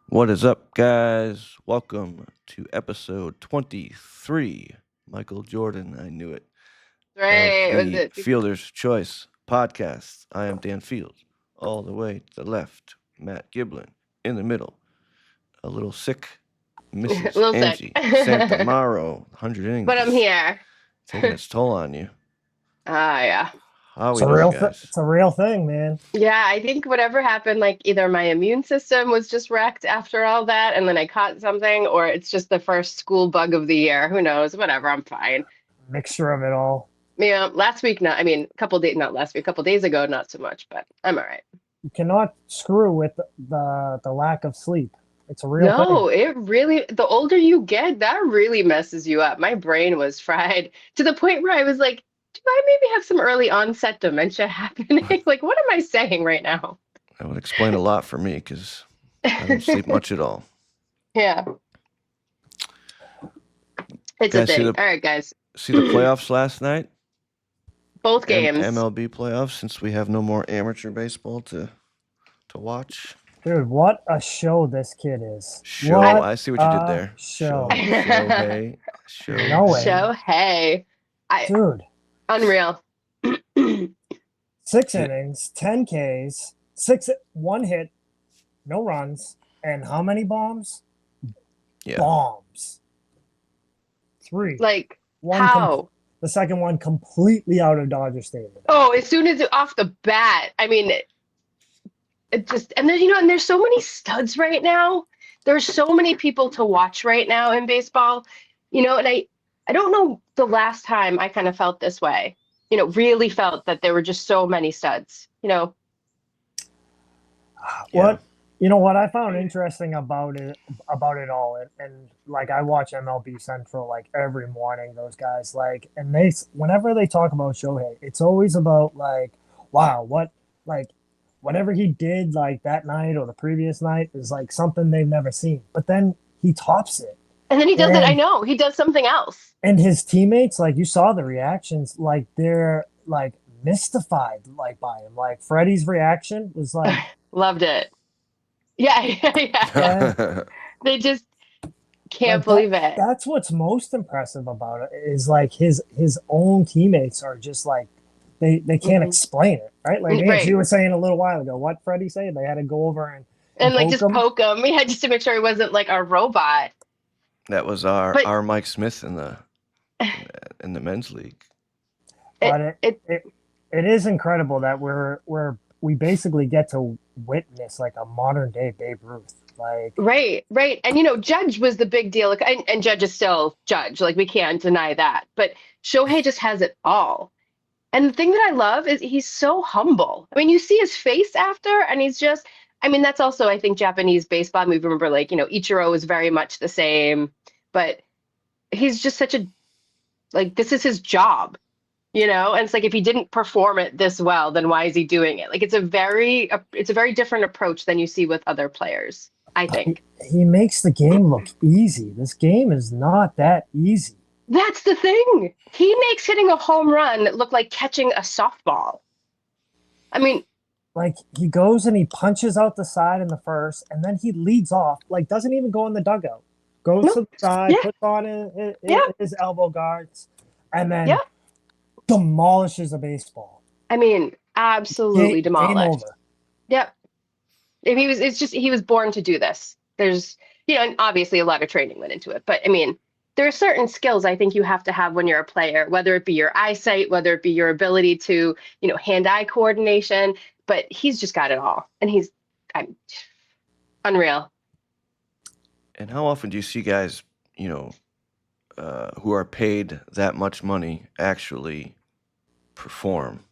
What is up, guys? Welcome to episode 23. Michael Jordan, I knew it, of Right. Was the it? Fielder's Choice podcast. I am Dan Fields. All the way to the left, Matt Giblin. In the middle, a little sick A Mrs. little sick. Angie Santamaro, 100 innings But I'm is here. taking its toll on you. Yeah. How are It's we a doing, real guys? it's a real thing, man. Yeah, I think whatever happened, like either my immune system was just wrecked after all that, and then I caught something, or it's just the first school bug of the year. Who knows? Whatever, I'm fine. Mixture of it all. Yeah, last week, not, I mean, a couple days, not last week, a couple days ago, not so much, but I'm all right. You cannot screw with the lack of sleep. It's a real thing. No, it really, the older you get, that really messes you up. My brain was fried to the point where I was like, do I maybe have some early onset dementia happening? Like, what am I saying right now? That would explain a lot for me because I don't sleep much at all. Yeah, it's a Guys, thing. All right, guys. see the playoffs last night? Both games. MLB playoffs, since we have no more amateur baseball to watch. Dude, what a show this kid is. Show, What I see what you did a there. show. Show. No way. Show, hey, Dude, unreal. 6 innings, 10 Ks, 1 hit, no runs, and how many bombs? Yeah. Bombs. 3. Like, One how? the second one completely out of Dodger Stadium. Oh, as soon as off the bat, I mean, it just, and then, and there's so many studs right now. There's so many people to watch right now in baseball, and I don't know the last time I kind of felt this way, really felt that there were just so many studs. What I found interesting about it all, and like I watch MLB Central like every morning. Those guys and whenever they talk about Shohei, it's always about like, wow, whatever he did like that night or the previous night is like something they've never seen. But then he tops it, And then he does it. I and know he does something else. and his teammates, like you saw the reactions, like they're like mystified like by him. Like Freddie's reaction was like, Loved it. Yeah, yeah. yeah. They just can't Like that believe it. that's what's most impressive about it is like his own teammates are just like they can't Hmm. explain it, right? Like Angie Right. was saying a little while ago, what Freddie said, they had to go over and And like poke just him. poke him. Yeah, just to make sure he wasn't like a robot. That was But our Mike Smith in the men's league. But it it it is incredible that we basically get to witness like a modern day Babe Ruth. Like right. And Judge was the big deal. Like, and Judge is still Judge. Like we can't deny that. But Shohei just has it all. And the thing that I love is he's so humble. I mean, you see his face after, and he's just, I mean, that's also, I think, Japanese baseball. We remember, like, Ichiro is very much the same, but he's just such a, like, this is his job. And it's like, if he didn't perform it this well, then why is he doing it? Like, it's a very different approach than you see with other players, I think. he makes the game look easy. This game is not that easy. That's the thing. He makes hitting a home run look like catching a softball. I mean, Like he goes and he punches out the side in the first, and then he leads off. Like doesn't even go in the dugout. Goes no, to the side, yeah, puts on yeah, his elbow guards, and yeah. then demolishes a baseball. I mean, absolutely Game demolished. over. Yep. If it's just he was born to do this. And obviously a lot of training went into it, but I mean, there are certain skills I think you have to have when you're a player, whether it be your eyesight, whether it be your ability to, hand-eye coordination, but he's just got it all. And I'm unreal. And how often do you see guys, who are paid that much money actually perform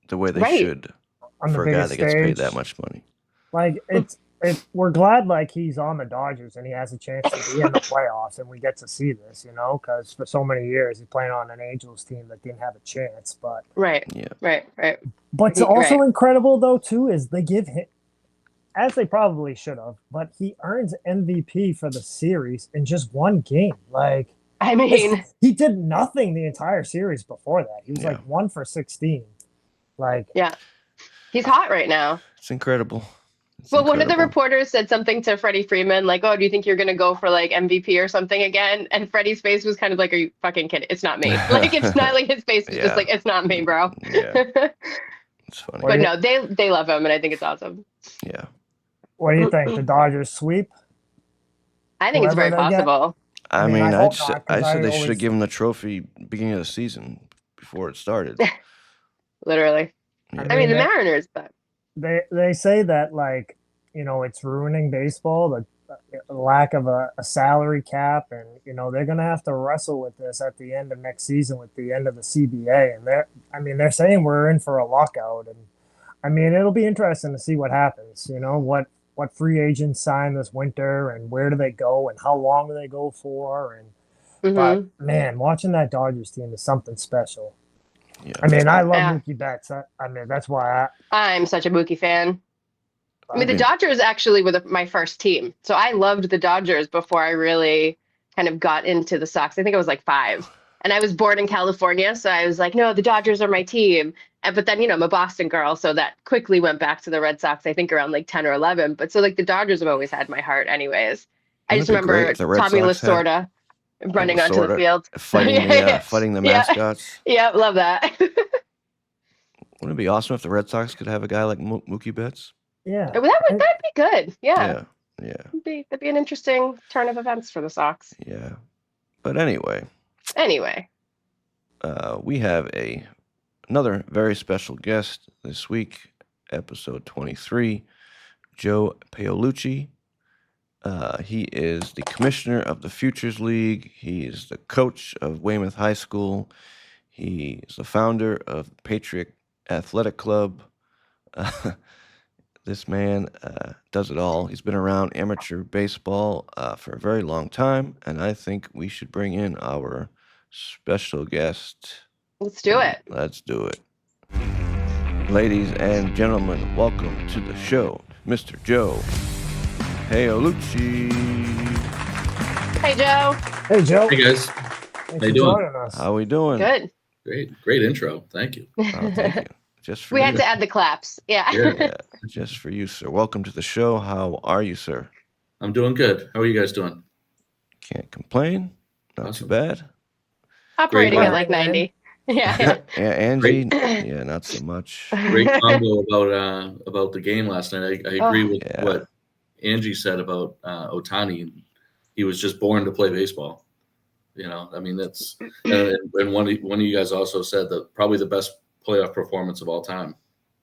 the way they Right. should On the for a guy biggest that gets paid stage. that much money? Like we're glad like he's on the Dodgers and he has a chance to be in the playoffs and we get to see this, because for so many years he's playing on an Angels team that didn't have a chance. But Right. Yeah. Right. what's also Right. incredible though too is they give him, as they probably should have, but he earns MVP for the series in just one game. Like I mean, he did nothing the entire series before that. He was Yeah. like 1 for 16. Like yeah. He's hot right now. It's incredible. Well, one of the incredible. reporters said something to Freddie Freeman, like, "Oh, do you think you're gonna go for like MVP or something again?" And Freddie's face was kind of like, "Are you fucking kidding? It's not me." Like, it's not like his face was just Yeah. like, "It's not me, bro." Yeah. It's funny. What But do you, no, they love him, and I think it's awesome. Yeah. what do you think? The Dodgers sweep I think it's whoever very they get? possible. I mean, mean, I hope not, I 'cause said I they should have always given the trophy beginning of the season before it started. Literally. Yeah. I mean, the they, Mariners, but they say that, like, it's ruining baseball, the lack of a salary cap, and they're gonna have to wrestle with this at the end of next season with the end of the CBA, and they're saying we're in for a lockout, and I mean it'll be interesting to see what happens. What free agents sign this winter, and where do they go, and how long do they go for, and but hmm man, watching that Dodgers team is something special. Yeah. I mean, I love yeah, Mookie Betts. I mean, that's why I'm such a Mookie fan. I mean, the mean- Dodgers actually were my first team, so I loved the Dodgers before I really kind of got into the Sox. I think I was like 5, and I was born in California, so I was like, no, the Dodgers are my team. But then, I'm a Boston girl, so that quickly went back to the Red Sox. I think around like 10 or 11. But so like the Dodgers have always had my heart, anyways. I Wouldn't just it be great remember if the Red Tommy Sox had Lasorda running onto the Lasorda field, fighting the yeah, mascots? yeah, love that. Wouldn't it be awesome if the Red Sox could have a guy like Mookie Betts? yeah. That'd be good. Yeah, Yeah. that'd be an interesting turn of events for the Sox. Yeah. But anyway, Anyway, we have another very special guest this week, episode 23, Joe Paolucci. He is the commissioner of the Futures League. He is the coach of Weymouth High School. He is the founder of Patriot Athletic Club. This man does it all. He's been around amateur baseball for a very long time, and I think we should bring in our special guest. let's do it. Let's do it. Ladies and gentlemen, welcome to the show, Mr. Joe Paolucci. Hey, Joe. Hey, Joe. Hey guys, Thanks you for doing? joining us. How we doing? Good. great intro. Thank you. Oh, thank you. Just for We you. had to add the claps. Yeah. Yeah, just for you, sir. Welcome to the show. How are you, sir? I'm doing good. How are you guys doing? Can't complain. Not Awesome. too bad. Operating Great at like 90. Yeah. Yeah, Angie. Yeah, not so much. Great combo about the game last night. I agree with Yeah. what Angie said about Ohtani. He was just born to play baseball. I mean that's and one of you guys also said that probably the best playoff performance of all time.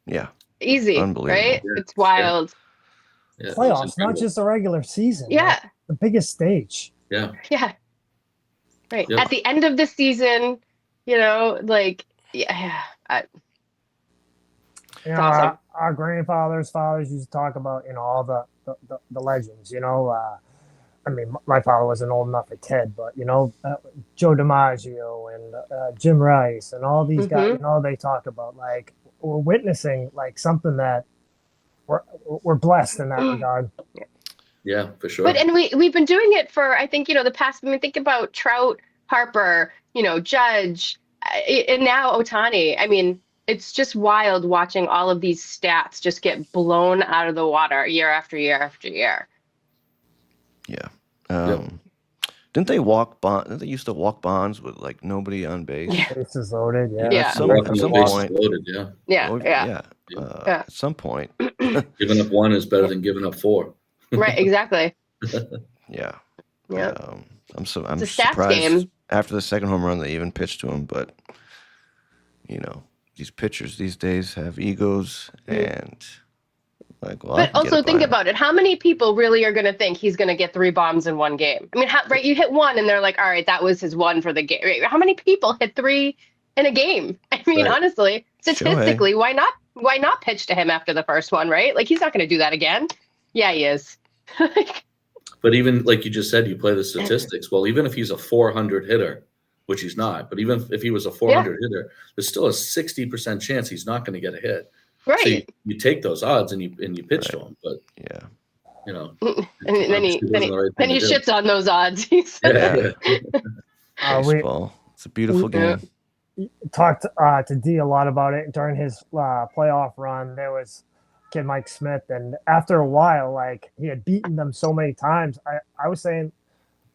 Yeah. Easy, Unbelievable. right? Yeah. It's wild. Yeah, it was Playoffs, not incredible. just the regular season. Yeah. like, the biggest stage. Yeah. Yeah. Right. Yep. At the end of the season, like, yeah. awesome. Our grandfathers, fathers used to talk about, all the legends. I mean, my father wasn't old enough for Ted, but Joe DiMaggio and Jim Rice and all these guys. They talk about, like, we're witnessing like something that we're blessed in that regard. Yeah, for sure. But and we've been doing it for, I think, the past. I mean, think about Trout, Harper, Judge, and now Ohtani. I mean, it's just wild watching all of these stats just get blown out of the water year after year after year. Yeah. Yep. Didn't they didn't they used to walk bonds with like nobody on base? Yeah. Bases loaded. Yeah. Yeah. At some Bases point. loaded, yeah. Yeah, Oh, yeah, yeah. At some point. Giving up one is better than giving up 4. right, exactly. Yeah. Yeah, I'm it's a stats surprised game. after the second home run they even pitched to him, but these pitchers these days have egos and like, well, I But can get also it by think him. about it. How many people really are going to think he's going to get 3 bombs in one game? I mean, right? You hit one and they're like, all right, that was his one for the game. Right? How many people hit 3 in a game? I mean, Right. honestly, statistically, why not pitch to him after the first one, right? Like, he's not going to do that again. Yeah, he is. But even like you just said, you play the statistics. Well, even if he's a 400 hitter, which he's not, but even if he was a 400 hitter, there's still a 60% chance he's not going to get a hit. Right. So you take those odds and you pitch to him, but Yeah. And then he then shits on those odds. He's Yeah. We Baseball. It's a beautiful Yeah. game. talked to D a lot about it during his playoff run. There was kid Mike Smith, and after a while, like he had beaten them so many times, I was saying,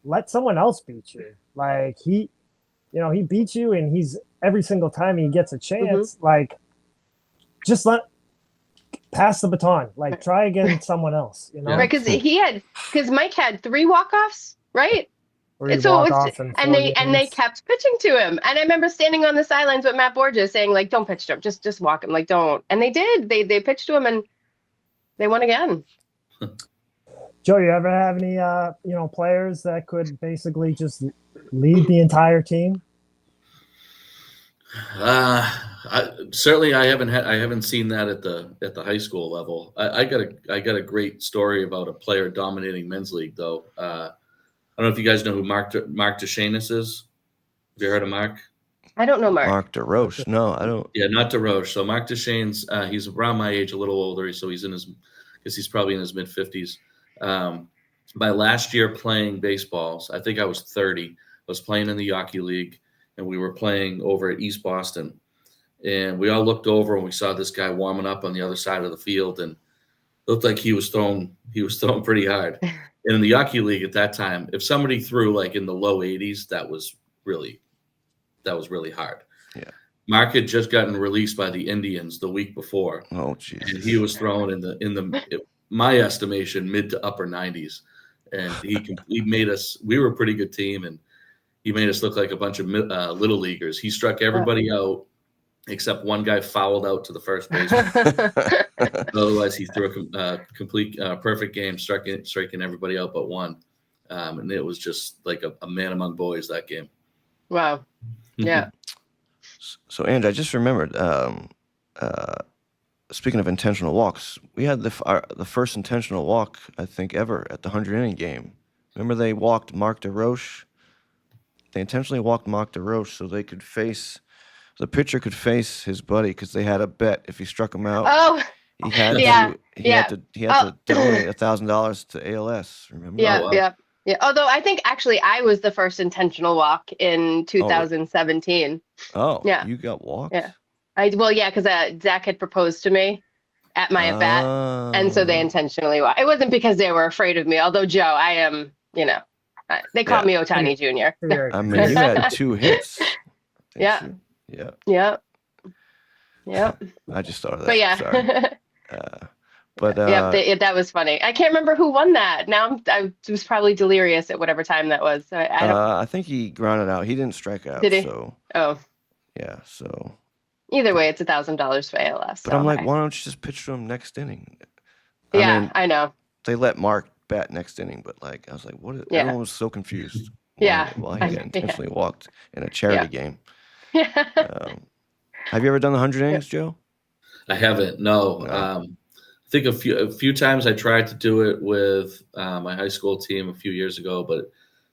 let someone else beat you. Like he beats you, and he's every single time he gets a chance, like just pass the baton, like try again someone else, Right, because Mike had 3 walk-offs, right? Three So it was, walk-offs in 4 and they games. kept pitching to him. And I remember standing on the sidelines with Matt Borges saying, like, don't pitch to him, just walk him, like, don't. And they did. They pitched to him, and they won again. Joe, you ever have any players that could basically just lead the entire team? Certainly, I haven't seen that at the high school level. I got a great story about a player dominating men's league, though. I don't know if you guys know who Mark DeShanis is. Have you heard of Mark? I don't know Mark. Mark DeRoche. No, I don't. Yeah, not DeRoche. So Mark DeShanis, he's around my age, a little older. So he's probably in his mid 50s. My last year playing baseballs, I think I was 30. I was playing in the Hockey League, and we were playing over at East Boston. And we all looked over and we saw this guy warming up on the other side of the field, and it looked like he was throwing pretty hard. And in the Hockey League at that time, if somebody threw like in the low 80s, that was really hard. Yeah. Mark had just gotten released by the Indians the week before. Oh, geez. And he was throwing in the my estimation, mid to upper 90s. And he made us. We were a pretty good team, and he made us look like a bunch of little leaguers. He struck everybody out except one guy fouled out to the first baseman. Otherwise, he threw a complete perfect game, striking everybody out but one. And it was just like a man among boys that game. Wow. Yeah. So, Andrew, I just remembered, speaking of intentional walks, we had the first intentional walk, I think, ever at the 100-inning game. Remember they walked Mark DeRoche? They intentionally walked Mark DeRoche so they could face – the pitcher could face his buddy because they had a bet if he struck him out. Oh, he had to donate $1,000 to ALS. Remember? Yeah. Although I think actually I was the first intentional walk in 2017. Oh, yeah. You got walked? Yeah. Because Zach had proposed to me at my at bat, and so they intentionally walked. It wasn't because they were afraid of me. Although Joe, I am, they call me Otani Jr. I mean, you had 2 hits. Yeah. Yeah. Yep. I just thought of that. But yeah. Sorry. That was funny. I can't remember who won that. Now I was probably delirious at whatever time that was. I think he grounded out. He didn't strike out. Did he? So. Oh. Yeah. So. Either way, it's $1,000 for ALS. But I'm like, why don't you just pitch to him next inning? I know. They let Mark bat next inning, but I was like, what? Everyone was so confused. Why he got intentionally walked in a charity game. Have you ever done the 100 innings, Joe? I haven't. No. I think a few times I tried to do it with my high school team a few years ago, but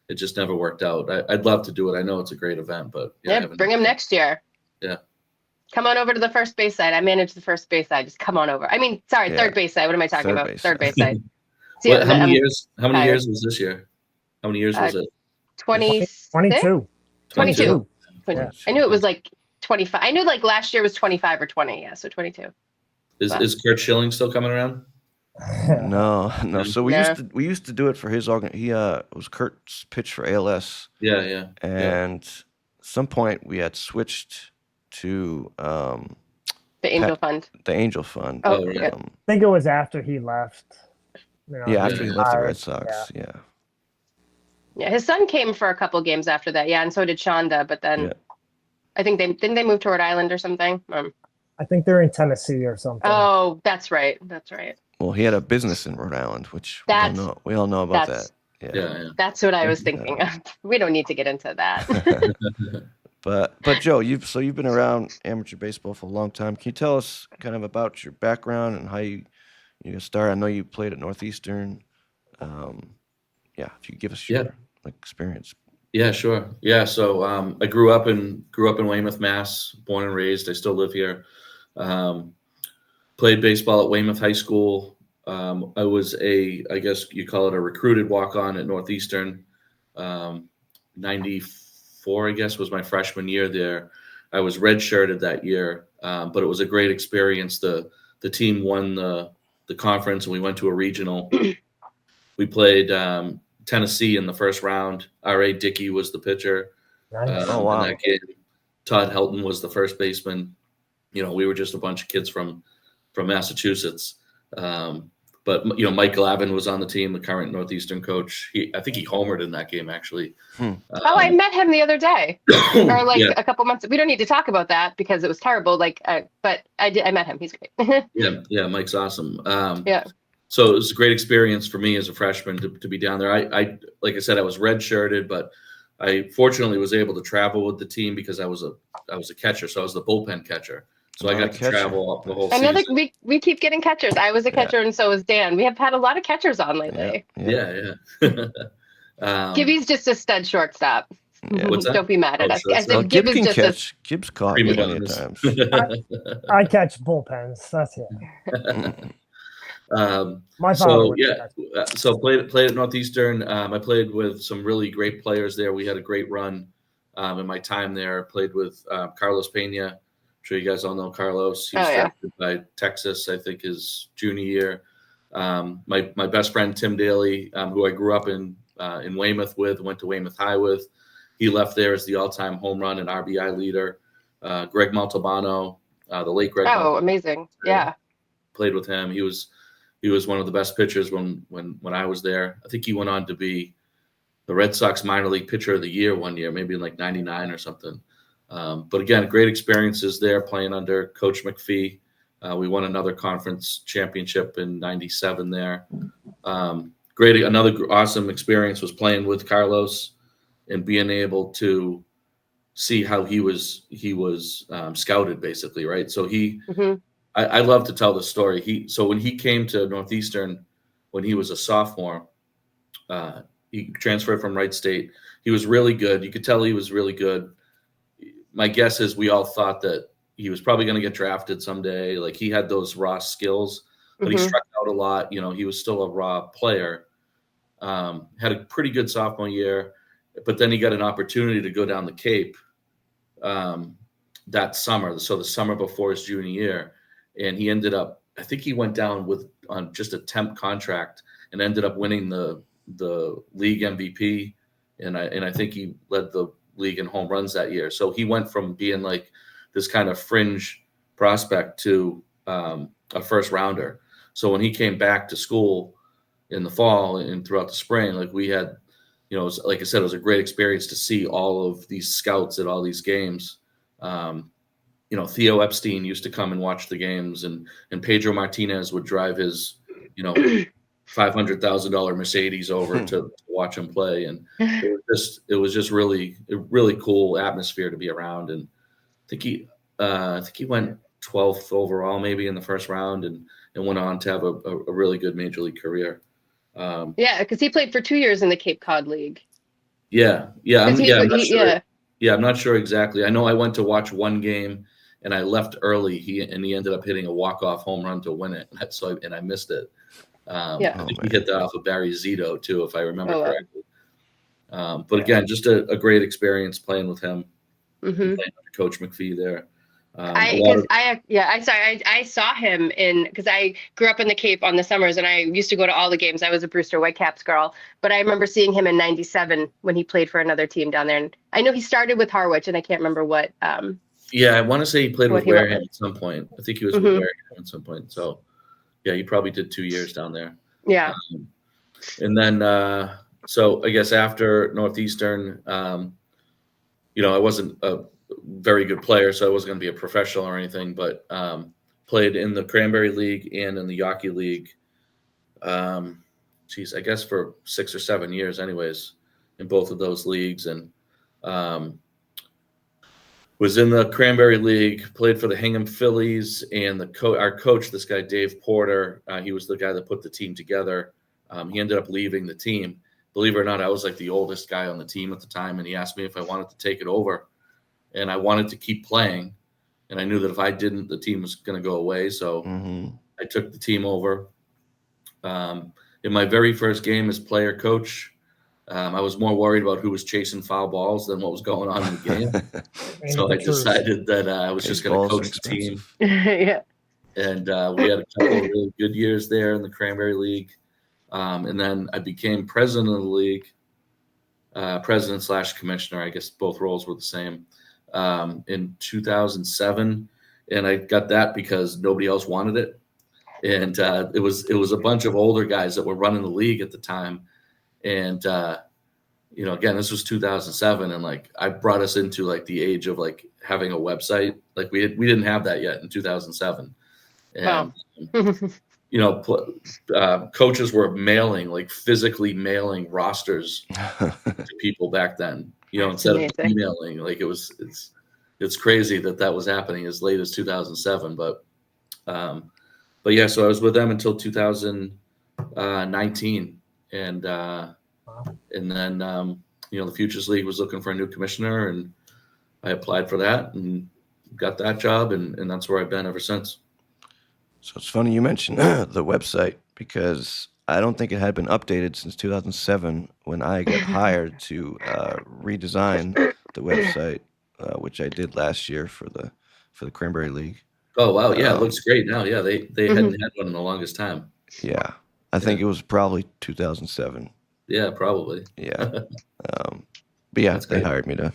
it just never worked out. I'd love to do it. I know it's a great event, but bring him next year. Yeah. Come on over to the first base side. I manage the first base side. Just come on over. I mean, sorry, third base side. What am I talking about? Third base side. How many years was this year? How many years was it? 22. 22. Yeah. I knew it was like 25. I knew last year was 25 or 20. Yeah, so 22. Is Kurt Schilling still coming around? No. So we used to do it for his organ. He was Kurt's pitch for ALS. Yeah. And at some point we had switched to the Angel Fund. The Angel Fund. Oh, yeah. I think it was after he left. After he left the Red Sox. Yeah. Yeah, his son came for a couple games after that. Yeah, and so did Shonda. But then I think they move to Rhode Island or something. I think they're in Tennessee or something. Oh, that's right. Well, he had a business in Rhode Island, which we all know about that. Yeah. That's what I was thinking of. We don't need to get into that. But Joe, you've been around amateur baseball for a long time. Can you tell us kind of about your background and how you started? I know you played at Northeastern. If you give us your experience. Yeah, sure. Yeah, so I grew up in Weymouth, Mass. Born and raised. I still live here. Played baseball at Weymouth High School. I was I guess you call it a recruited walk-on at Northeastern. 94, I guess, was my freshman year there. I was redshirted that year, but it was a great experience. The the team won the conference and we went to a regional. We played Tennessee in the first round. R.A. Dickey was the pitcher. Nice. Oh, wow. In that game. Todd Helton was the first baseman. We were just a bunch of kids from Massachusetts. But Mike Glavin was on the team, the current Northeastern coach. I think he homered in that game, actually. I met him the other day, or like Yeah. a couple months. We don't need to talk about that because it was terrible. But I met him. He's great. Yeah, Mike's awesome. Yeah. So it was a great experience for me as a freshman to be down there. I like I said, I was redshirted, but I fortunately was able to travel with the team because I was a catcher, so I was the bullpen catcher. So I got to travel up the whole season. We keep getting catchers. I was a catcher, and so was Dan. We have had a lot of catchers on lately. Yeah. Gibby's just a stud shortstop. Yeah. What's that? Don't be mad at us. I said Gib Gib is can just catch. Gib's caught Prima plenty of donnas. times. I catch bullpens. That's it. My father. So played at Northeastern. I played with some really great players there. We had a great run in my time there. Played with Carlos Pena. I'm sure you guys all know Carlos. He's drafted by Texas, I think, his junior year. My best friend Tim Daly, who I grew up in Weymouth with, went to Weymouth High with. He left there as the all-time home run and RBI leader. Greg Montalbano, the late Greg. Oh, amazing! Yeah, played with him. He was one of the best pitchers when I was there. I think he went on to be the Red Sox minor league pitcher of the year one year, maybe in like '99 or something. But again, great experiences there playing under Coach McPhee. We won another conference championship in '97 there. Another awesome experience was playing with Carlos and being able to see how he was scouted, basically, right? So I love to tell the story. So when he came to Northeastern, when he was a sophomore, he transferred from Wright State. He was really good. You could tell he was really good. My guess is we all thought that he was probably going to get drafted someday. Like he had those raw skills, but he struck out a lot. He was still a raw player. Had a pretty good sophomore year, but then he got an opportunity to go down the Cape that summer. So the summer before his junior year, and he ended up, I think he went down on just a temp contract and ended up winning the league MVP. And I think he led the league in home runs that year. So he went from being like this kind of fringe prospect to a first rounder. So when he came back to school in the fall and throughout the spring, like we had, like I said, it was a great experience to see all of these scouts at all these games. Theo Epstein used to come and watch the games, and Pedro Martinez would drive his, $500,000 Mercedes over to watch him play. And it was just really, really cool atmosphere to be around. And I think he went 12th overall, maybe in the first round, and went on to have a really good major league career. Because he played for 2 years in the Cape Cod League. I'm not sure exactly. I know I went to watch one game and I left early. He ended up hitting a walk-off home run to win it. And I missed it. I think he hit that off of Barry Zito too, if I remember correctly. But again, just a great experience playing with him, playing under Coach McPhee there. I saw him because I grew up in the Cape on the summers and I used to go to all the games. I was a Brewster Whitecaps girl, but I remember seeing him in '97 when he played for another team down there. And I know he started with Harwich, and I can't remember what. I want to say he played with Wareham at some point. I think he was with Wareham at some point. So yeah, he probably did 2 years down there. Yeah. And then, so I guess after Northeastern, I wasn't a very good player, so I wasn't going to be a professional or anything, but played in the Cranberry League and in the Yawkey League. I guess for 6 or 7 years anyways, in both of those leagues. And was in the Cranberry League, played for the Hingham Phillies, and our coach, this guy, Dave Porter, he was the guy that put the team together. He ended up leaving the team. Believe it or not, I was like the oldest guy on the team at the time, and he asked me if I wanted to take it over. And I wanted to keep playing, and I knew that if I didn't, the team was going to go away. So I took the team over. In my very first game as player coach, I was more worried about who was chasing foul balls than what was going on in the game. So I decided that I was just going to coach the team. And we had a couple of really good years there in the Cranberry League. And then I became president of the league, president/commissioner. I guess both roles were the same, in 2007. And I got that because nobody else wanted it. And it was a bunch of older guys that were running the league at the time. And, again, this was 2007. And like, I brought us into like the age of like having a website. Like we didn't have that yet in 2007. And, Wow. Coaches were physically mailing rosters to people back then, instead of emailing. Like it's crazy that was happening as late as 2007. But yeah, so I was with them until 2019. And then, the Futures League was looking for a new commissioner, and I applied for that and got that job. And that's where I've been ever since. So it's funny you mentioned the website, because I don't think it had been updated since 2007 when I got hired to redesign the website, which I did last year for the Cranberry League. Oh wow, yeah, it looks great now. Yeah, they hadn't had one in the longest time. Yeah, I think it was probably 2007. Yeah, probably. Yeah, but yeah, they hired me to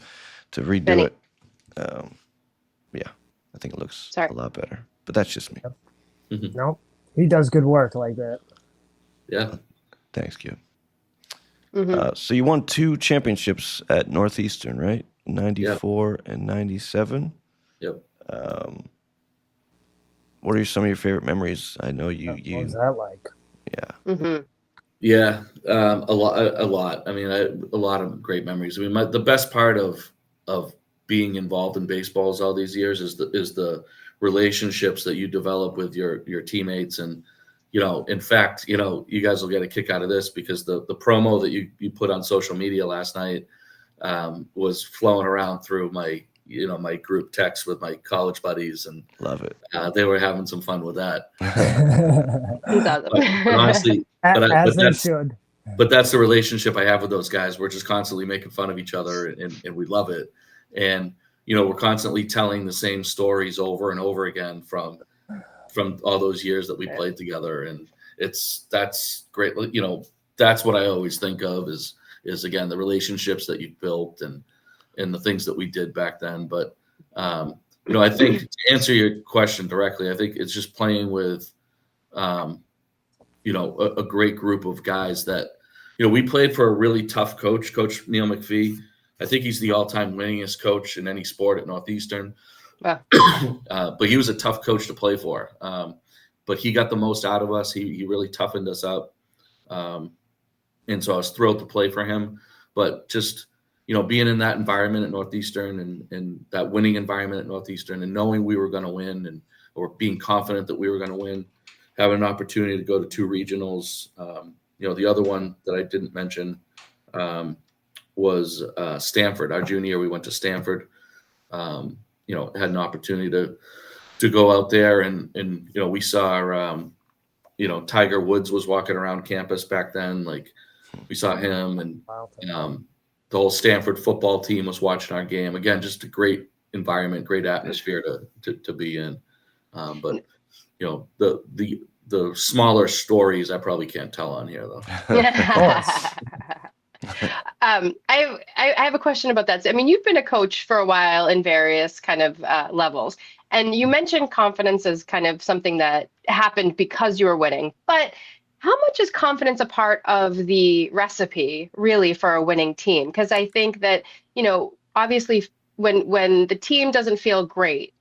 redo Benny. it. Yeah, I think it looks a lot better. But that's just me. Mm-hmm. No, he does good work like that. Yeah. Thanks, Kip. Mm-hmm. So you won 2 championships at Northeastern, right? 94 and 97. Yep. What are some of your favorite memories? I know you. What was that like? Yeah. Mm-hmm. Yeah, a lot. I mean, a lot of great memories. I mean, the best part of being involved in baseball all these years is the relationships that you develop with your teammates. And in fact, you guys will get a kick out of this, because the promo that you put on social media last night was flowing around through my my group text with my college buddies, and Love it. they were having some fun with that. He's awesome. But honestly, As they should. But that's the relationship I have with those guys. We're just constantly making fun of each other, and we love it. And we're constantly telling the same stories over and over again from all those years that we played together. And that's great. That's what I always think of is again the relationships that you've built and the things that we did back then. But I think to answer your question directly, I think it's just playing with a great group of guys that we played for a really tough coach, Coach Neil McPhee. I think he's the all-time winningest coach in any sport at Northeastern. Wow. But he was a tough coach to play for. But he got the most out of us. He really toughened us up. And so I was thrilled to play for him. But just, being in that environment at Northeastern and that winning environment at Northeastern, and knowing we were going to win, or being confident that we were going to win, having an opportunity to go to 2 regionals. The other one that I didn't mention was Stanford. Our junior year, we went to Stanford. Had an opportunity to go out there, and we saw Tiger Woods was walking around campus back then. Like, we saw him, and the whole Stanford football team was watching our game. Again, just a great environment, great atmosphere to be in. But the smaller stories I probably can't tell on here, though. I have a question about that. I mean, you've been a coach for a while in various kind of levels, and you mentioned confidence as kind of something that happened because you were winning. But how much is confidence a part of the recipe, really, for a winning team? Because I think that, obviously, when the team doesn't feel great,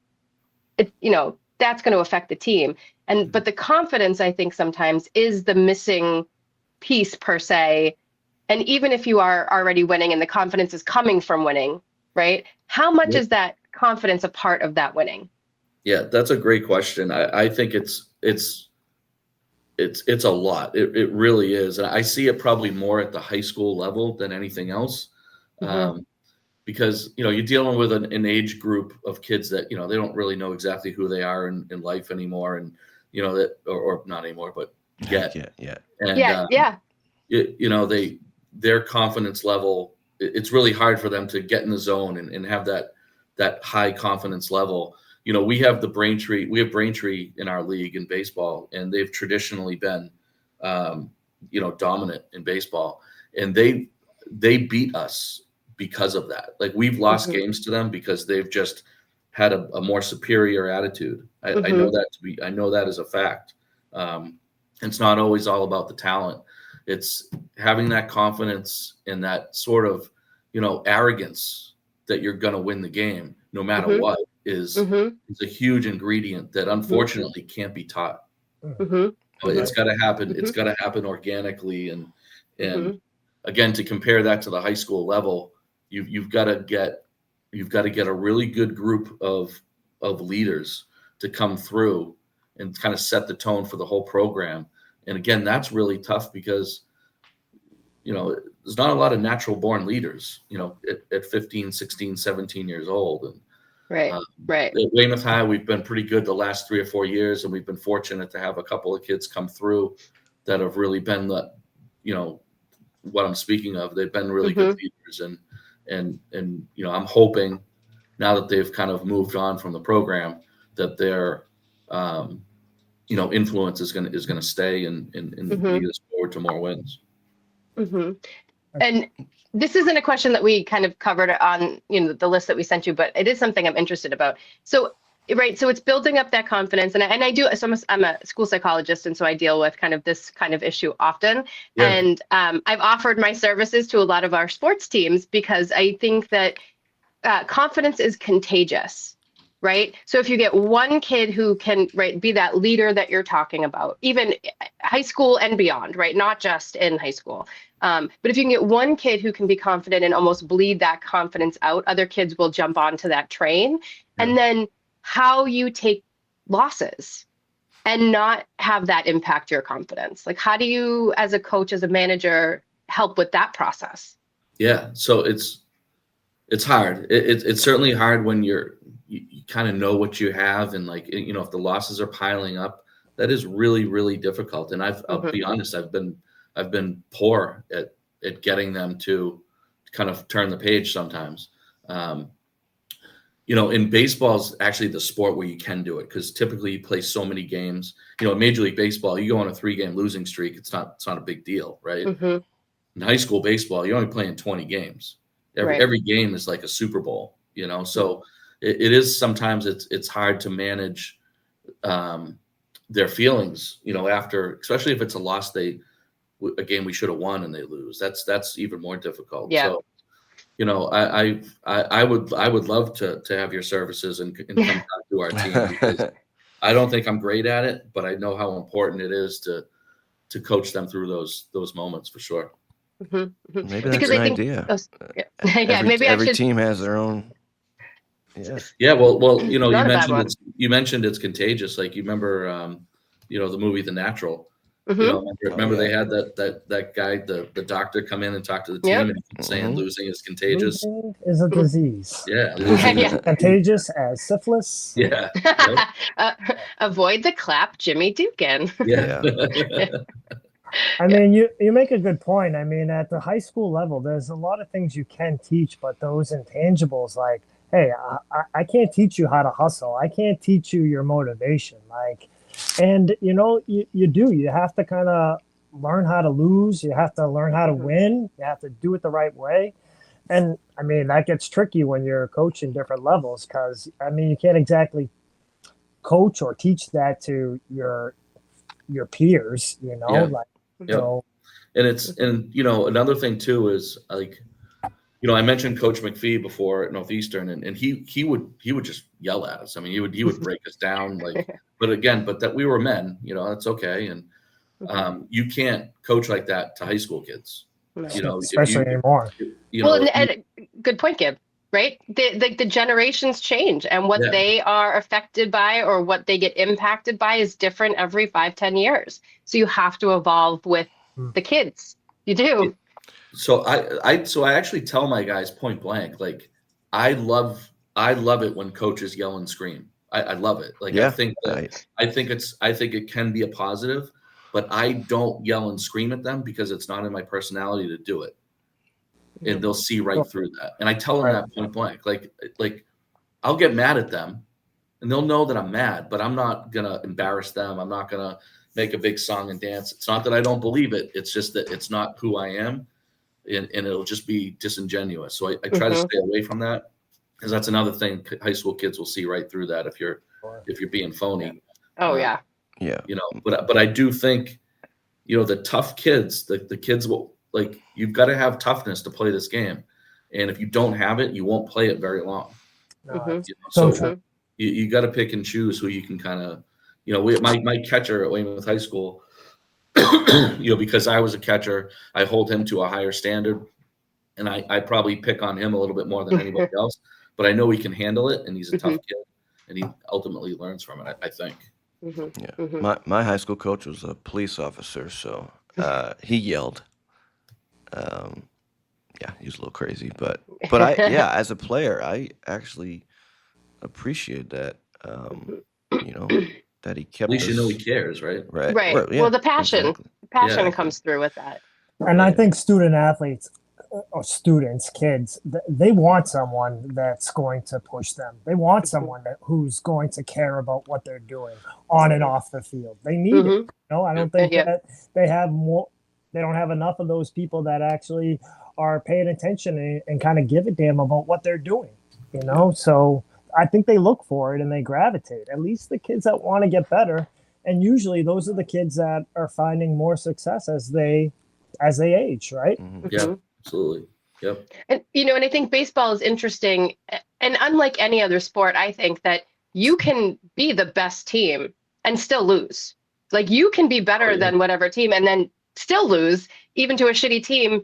that's going to affect the team. But the confidence, I think, sometimes is the missing piece per se. And even if you are already winning and the confidence is coming from winning, right? How much is that confidence a part of that winning? Yeah, that's a great question. I think it's a lot. It really is. And I see it probably more at the high school level than anything else. Mm-hmm. Because, you're dealing with an age group of kids that, they don't really know exactly who they are in life anymore. And, that, or not anymore, but yet. Yeah. And, their confidence level, it's really hard for them to get in the zone and have that high confidence level, we have Braintree in our league in baseball, and they've traditionally been, dominant in baseball, and they beat us because of that. Like, we've lost games to them because they've just had a more superior attitude. I know that is a fact. It's not always all about the talent. It's having that confidence and that sort of, arrogance that you're going to win the game no matter what is a huge ingredient that unfortunately can't be taught. But it's got to happen. It's got to happen organically. And again, to compare that to the high school level, you've got to get a really good group of leaders to come through and kind of set the tone for the whole program. And again, that's really tough because, there's not a lot of natural born leaders, at 15, 16, 17 years old. And Right. At Weymouth High, we've been pretty good the last 3 or 4 years, and we've been fortunate to have a couple of kids come through that have really been what I'm speaking of. They've been really good leaders, and I'm hoping now that they've kind of moved on from the program that their influence is going to stay and lead us forward to more wins. And this isn't a question that we kind of covered on, the list that we sent you, but it is something I'm interested about. So, right. So it's building up that confidence. And I do, so I'm a school psychologist. And so I deal with kind of this kind of issue often. Yeah. And I've offered my services to a lot of our sports teams because I think that confidence is contagious. Right. So if you get one kid who can, be that leader that you're talking about, even high school and beyond, right? Not just in high school. But if you can get one kid who can be confident and almost bleed that confidence out, other kids will jump onto that train. Yeah. And then how you take losses and not have that impact your confidence. Like, how do you, as a coach, as a manager, help with that process? Yeah. So it's hard. It's certainly hard when you kind of know what you have, and if the losses are piling up, that is really, really difficult. And I'll be honest, I've been poor at getting them to kind of turn the page sometimes. In baseball is actually the sport where you can do it, because typically you play so many games. In Major League Baseball, you go on a 3-game losing streak, it's not a big deal, right? In high school baseball, you're only playing 20 games. Every game is like a Super Bowl, so it is sometimes it's hard to manage their feelings, after, especially if it's a loss, a game we should have won and they lose. That's even more difficult. Yeah. So, I would love to have your services and come back to our team, because I don't think I'm great at it, but I know how important it is to coach them through those moments for sure. Maybe that's an idea. Every team has their own. Yeah. Yeah. Well, you mentioned it's contagious. Like, you remember, the movie The Natural. Remember they had that guy, the doctor, come in and talk to the team, and he kept saying losing is contagious. Losing is a disease. Yeah. Contagious as syphilis. Yeah. Avoid the clap, Jimmy Dugan. Yeah. I mean, you make a good point. I mean, at the high school level, there's a lot of things you can teach, but those intangibles, like, hey, I can't teach you how to hustle. I can't teach you your motivation. And you have to kind of learn how to lose. You have to learn how to win. You have to do it the right way. And I mean, that gets tricky when you're coaching different levels, because I mean, you can't exactly coach or teach that to your peers, So, and another thing too is, like, I mentioned Coach McPhee before at Northeastern, and he would just yell at us. I mean, he would break us down, but that we were men, that's okay. And you can't coach like that to high school kids, especially anymore. And good point, Gib. Right? The generations change, and what they are affected by or what they get impacted by is different every 5-10 years. So you have to evolve with the kids. You do. So I actually tell my guys point blank, like, I love it when coaches yell and scream. I love it. Like, I think it can be a positive, but I don't yell and scream at them because it's not in my personality to do it. And they'll see right through that. And I tell them that point blank, like I'll get mad at them, and they'll know that I'm mad, but I'm not going to embarrass them. I'm not going to make a big song and dance. It's not that I don't believe it. It's just that it's not who I am, and it'll just be disingenuous. So I try to stay away from that, because that's another thing high school kids will see right through that if you're being phony. Oh, yeah. Yeah. You know, but I do think, you know, the tough kids, the kids will, like, you've got to have toughness to play this game. And if you don't have it, you won't play it very long. No, Mhm. it's- You know? So So you got to pick and choose who you can kind of, you know, my catcher at Weymouth High School, you know, because I was a catcher, I hold him to a higher standard, and I probably pick on him a little bit more than anybody else, but I know he can handle it, and he's a tough kid, and he ultimately learns from it, I think. Yeah. My high school coach was a police officer, so he yelled. Yeah, he was a little crazy, but as a player, I actually appreciate that. You know, that he kept At least you know he us cares, right? right. Right. Yeah, Well, the passion exactly. comes through with that. And I think student athletes or students, kids, they want someone that's going to push them. They want someone who's going to care about what they're doing on and off the field. They need it. You know, I don't think that they have more. They don't have enough of those people that actually are paying attention and kind of give a damn about what they're doing. You know, so I think they look for it and they gravitate. At least the kids that want to get better, and usually those are the kids that are finding more success as they age, right? Yeah, absolutely. Yep. And and I think baseball is interesting, and unlike any other sport, I think that you can be the best team and still lose. Like, you can be better than whatever team and then still lose, even to a shitty team,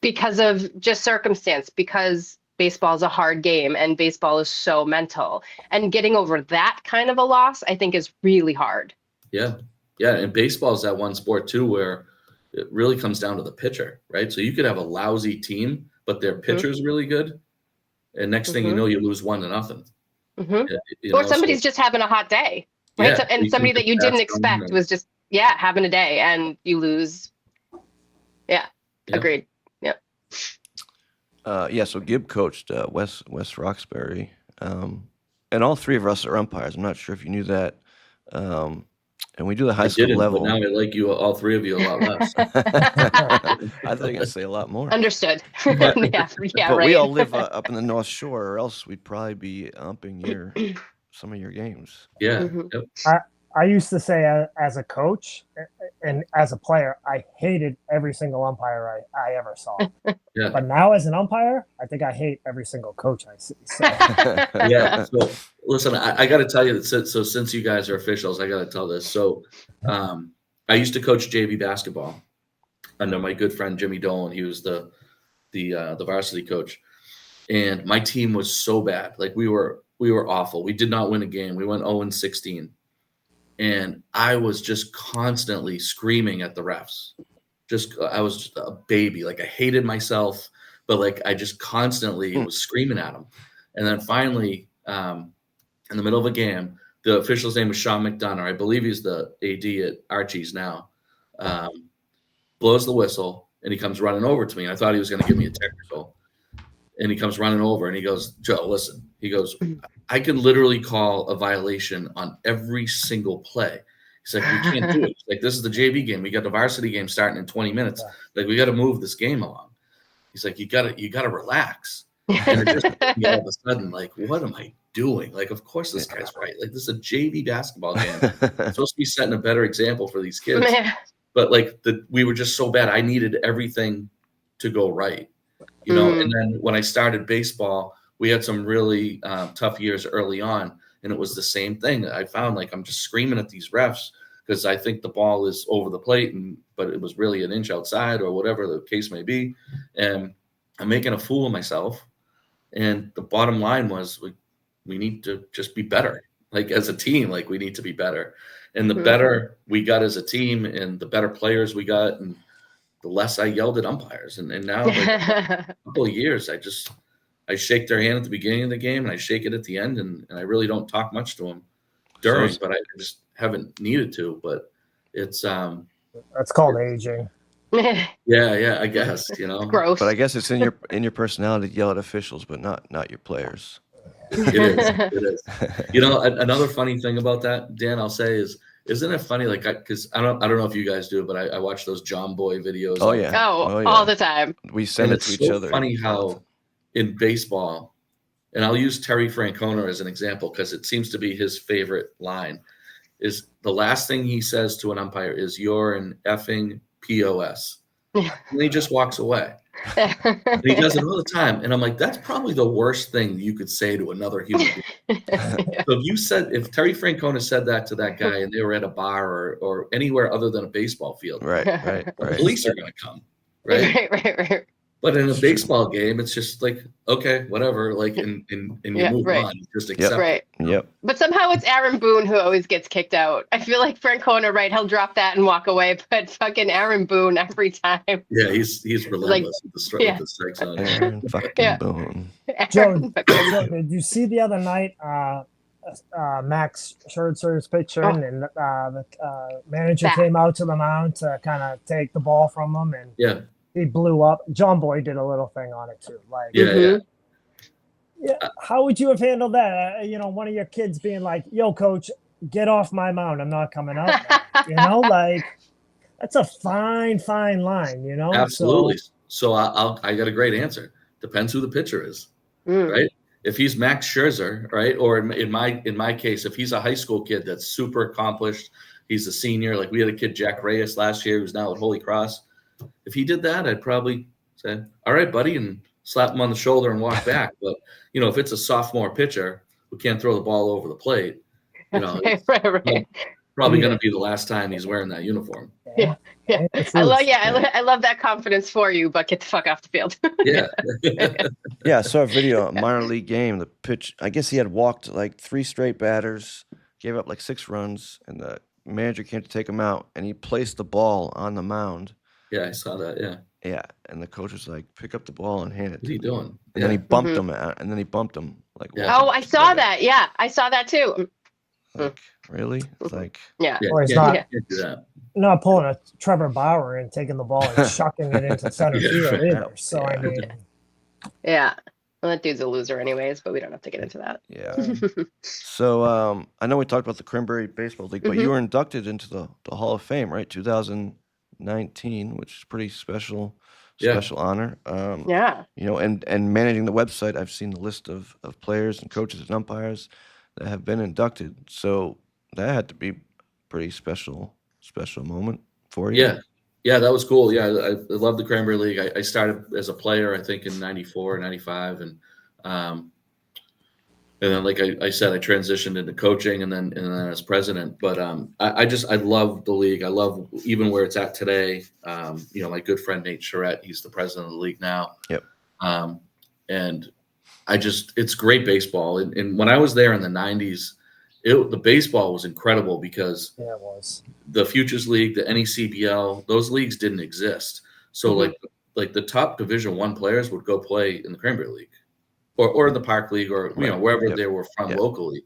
because of just circumstance, because baseball is a hard game and baseball is so mental, and getting over that kind of a loss, I think, is really hard. Yeah. And baseball is that one sport too where it really comes down to the pitcher, right? So you could have a lousy team, but their pitcher's really good, and next thing you know, you lose 1-0. Or somebody's just having a hot day, right? Yeah, And somebody that you didn't that's going expect was just having a day, and you lose. Yeah. Agreed. Yep. So Gibb coached West Roxbury, and all three of us are umpires. I'm not sure if you knew that. And we do the high school level. But now I like you, all three of you, a lot less. I think I say a lot more. Understood. But right. we all live up in the North Shore, or else we'd probably be umping some of your games. Yeah. Yep. I used to say as a coach and as a player, I hated every single umpire I ever saw. Yeah. But now as an umpire, I think I hate every single coach I see. So. Yeah. So listen, I got to tell you that. So since you guys are officials, I got to tell this. So I used to coach JV basketball under my good friend Jimmy Dolan. He was the varsity coach, and my team was so bad. Like, we were awful. We did not win a game. We went 0-16. And I was just constantly screaming at the refs. I was just a baby. Like, I hated myself, but like, I just constantly was screaming at them. And then finally, in the middle of a game, the official's name was Sean McDonough. I believe he's the AD at Archie's now. Blows the whistle, and he comes running over to me. And I thought he was going to give me a technical. And he comes running over, and he goes, "Joe, listen." He goes, "I can literally call a violation on every single play." He's like, "We can't do it. Like, this is the JV game. We got the varsity game starting in 20 minutes. Like, we got to move this game along." He's like, you gotta relax." And it just all of a sudden, like, what am I doing? Like, of course this guy's right. Like, this is a JV basketball game. I'm supposed to be setting a better example for these kids. But like, we were just so bad. I needed everything to go right. You know, and then when I started baseball, we had some really tough years early on, and it was the same thing. I found, like, I'm just screaming at these refs because I think the ball is over the plate, but it was really an inch outside, or whatever the case may be, and I'm making a fool of myself. And the bottom line was, we need to just be better. Like, as a team, like, we need to be better. And the better we got as a team, and the better players we got, and the less I yelled at umpires. And now, like, a couple of years, I shake their hand at the beginning of the game, and I shake it at the end, and I really don't talk much to them during, but I just haven't needed to. But it's that's called aging. Yeah, I guess, you know. Gross. But I guess it's in your personality to yell at officials, but not your players. It is. It is. You know, another funny thing about that, Dan, I'll say is, isn't it funny? Like, because I don't know if you guys do, but I watch those John Boy videos. Oh yeah. All the time. We send it to each other. It's funny how in baseball, and I'll use Terry Francona as an example because it seems to be his favorite line, is the last thing he says to an umpire is, "You're an effing POS." And he just walks away. And he does it all the time. And I'm like, that's probably the worst thing you could say to another human being. So if Terry Francona said that to that guy and they were at a bar or anywhere other than a baseball field, right. the police are going to come, right? Right. But in a baseball game, it's just like, okay, whatever, like, and you move on. You just accept it. Yep. But somehow it's Aaron Boone who always gets kicked out. I feel like Francona, right, he'll drop that and walk away, but fucking Aaron Boone every time. Yeah, he's relentless with the strike zone. Aaron fucking Boone. Joe, did you see the other night Max Scherzer's pitching and the manager came out to the mound to kind of take the ball from him and he blew up. John Boy did a little thing on it too. Like, how would you have handled that? One of your kids being like, "Yo, coach, get off my mound. I'm not coming out." Like that's a fine line. Absolutely. So I got a great answer. Depends who the pitcher is, right? If he's Max Scherzer, right, or in my case, if he's a high school kid that's super accomplished, he's a senior. Like we had a kid, Jack Reyes, last year, who's now at Holy Cross. If he did that, I'd probably say, "All right, buddy," and slap him on the shoulder and walk back. But, if it's a sophomore pitcher who can't throw the ball over the plate, it's probably going to be the last time he's wearing that uniform. Yeah. I love that confidence for you, but get the fuck off the field. I saw a video, a minor league game. The pitch, I guess he had walked like 3 straight batters, gave up like 6 runs, and the manager came to take him out, and he placed the ball on the mound. Yeah, I saw that. Yeah. Yeah, and the coach was like, "Pick up the ball and hand it." What are you doing? And then he bumped him, and then he bumped him like. Oh, I saw that. Yeah, I saw that too. Like, really? Like. Yeah. Or he's not pulling a Trevor Bauer and taking the ball and chucking it into center field either. So I mean. Yeah. Well, that dude's a loser anyways, but we don't have to get into that. Yeah. So I know we talked about the Cranberry Baseball League, but you were inducted into the Hall of Fame, right? 2019, which is pretty special honor. And managing the website, I've seen the list of players and coaches and umpires that have been inducted. So that had to be a pretty special moment for you. Yeah, that was cool. Yeah, I love the Cranberry League. I started as a player, I think, in 94, 95. And then, like I said, I transitioned into coaching and then as president. But I love the league. I love even where it's at today. My good friend Nate Charette, he's the president of the league now. Yep. And it's great baseball. And when I was there in the 90s, the baseball was incredible because it was. The Futures League, the NECBL, those leagues didn't exist. So like the top Division I players would go play in the Cranberry League. Or the Park League, or wherever they were from locally.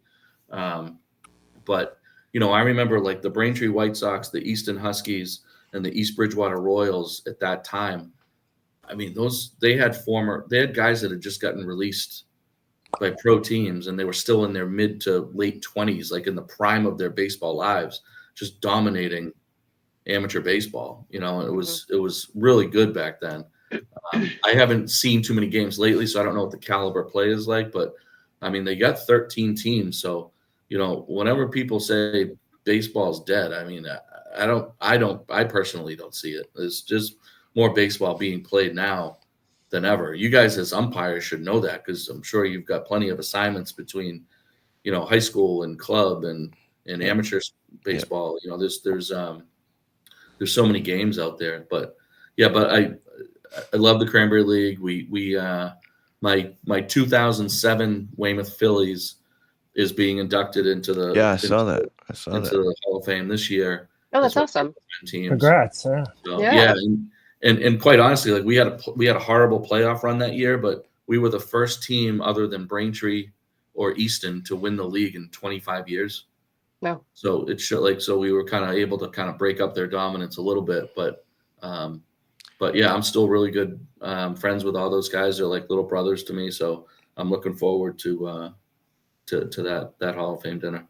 But I remember like the Braintree White Sox, the Easton Huskies, and the East Bridgewater Royals at that time. I mean, they had guys that had just gotten released by pro teams, and they were still in their mid to late 20s, like in the prime of their baseball lives, just dominating amateur baseball. It was really good back then. I haven't seen too many games lately, so I don't know what the caliber play is like. But I mean, they got 13 teams, so whenever people say baseball's dead, I mean, I personally don't see it. It's just more baseball being played now than ever. You guys as umpires should know that because I'm sure you've got plenty of assignments between, high school and club and amateur baseball. There's so many games out there, but I love the Cranberry League. My 2007 Weymouth Phillies is being inducted into the I saw that the Hall of Fame this year. Oh, that's awesome! Teams. Congrats! And quite honestly, like we had a horrible playoff run that year, but we were the first team other than Braintree or Easton to win the league in 25 years. No. So it showed so we were kind of able to kind of break up their dominance a little bit, but yeah, I'm still really good friends with all those guys. They're like little brothers to me. So I'm looking forward to that Hall of Fame dinner.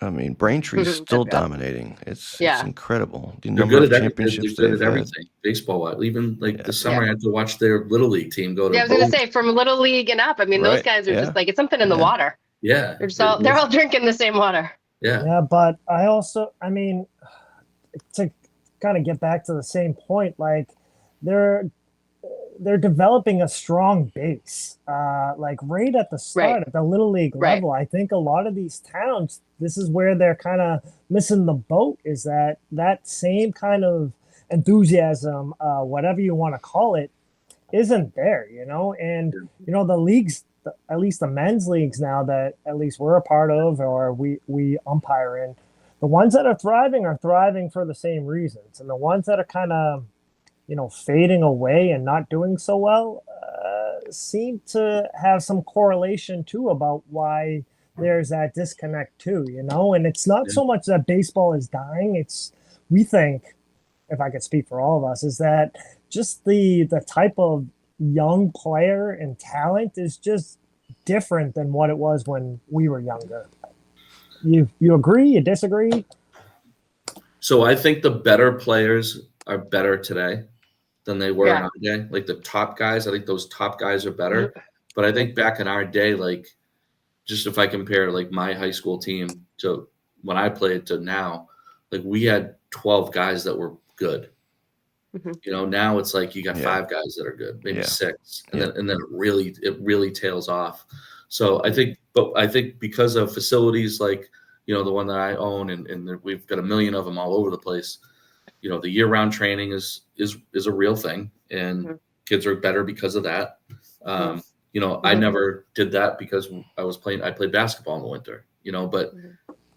I mean, Braintree's still Yeah. dominating. It's Yeah. incredible. The They're number good of at championships they're they've good at had. everything baseball wise. Even like this Yeah. summer, I had to watch their little league team go to. Yeah, I was going to both. say from Little League and up. I mean, those Right. guys are Yeah. just like, it's something in the Yeah. water. Yeah, They're all drinking the same water. yeah. Yeah, but I mean, to kind of get back to the same point, like they're developing a strong base. Like right at the start, Right. at the little league Right. level, I think a lot of these towns, this is where they're kind of missing the boat. Is that same kind of enthusiasm, whatever you want to call it, isn't there? And the leagues, at least the men's leagues now that at least we're a part of or we umpire in, the ones that are thriving for the same reasons, and the ones that are kind of fading away and not doing so well seem to have some correlation too about why there's that disconnect too. And it's not so much that baseball is dying. We think, if I could speak for all of us, is that just the type of young player and talent is just different than what it was when we were younger. You agree? You disagree? So I think the better players are better today than they were in our day. Like the top guys, I think those top guys are better. But I think back in our day, like just if I compare like my high school team to when I played to now, like we had 12 guys that were good. Now it's like you got 5 guys that are good, maybe 6, and then it really tails off. So I think because of facilities like the one that I own, and we've got a million of them all over the place. The year-round training is a real thing, and kids are better because of that. I never did that because I played basketball in the winter, but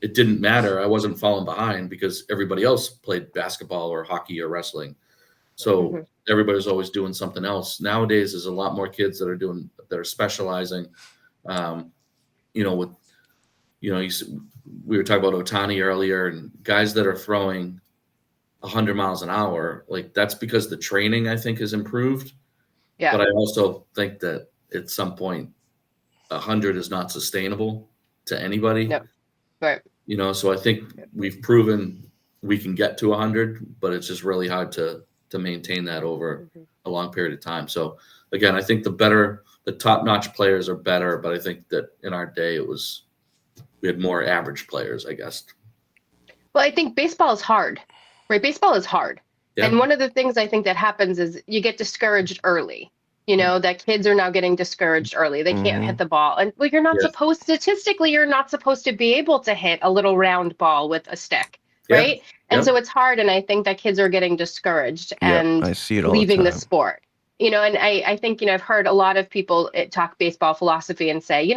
it didn't matter. I wasn't falling behind because everybody else played basketball or hockey or wrestling. So everybody's always doing something else. Nowadays, there's a lot more kids that are specializing. We were talking about Ohtani earlier, and guys that are throwing 100 miles an hour, like that's because the training I think has improved. Yeah. But I also think that at some point 100 is not sustainable to anybody. Yep. Right. So I think we've proven we can get to 100, but it's just really hard to maintain that over a long period of time. So again, I think the top-notch players are better, but I think that in our day we had more average players, I guess. Well, I think baseball is hard, right? Baseball is hard. Yeah. And one of the things I think that happens is you get discouraged early. That kids are now getting discouraged early. They can't hit the ball. And you're not statistically, you're not supposed to be able to hit a little round ball with a stick, right? And so it's hard. And I think that kids are getting discouraged and I see it all leaving the the sport. And I think, I've heard a lot of people talk baseball philosophy and say,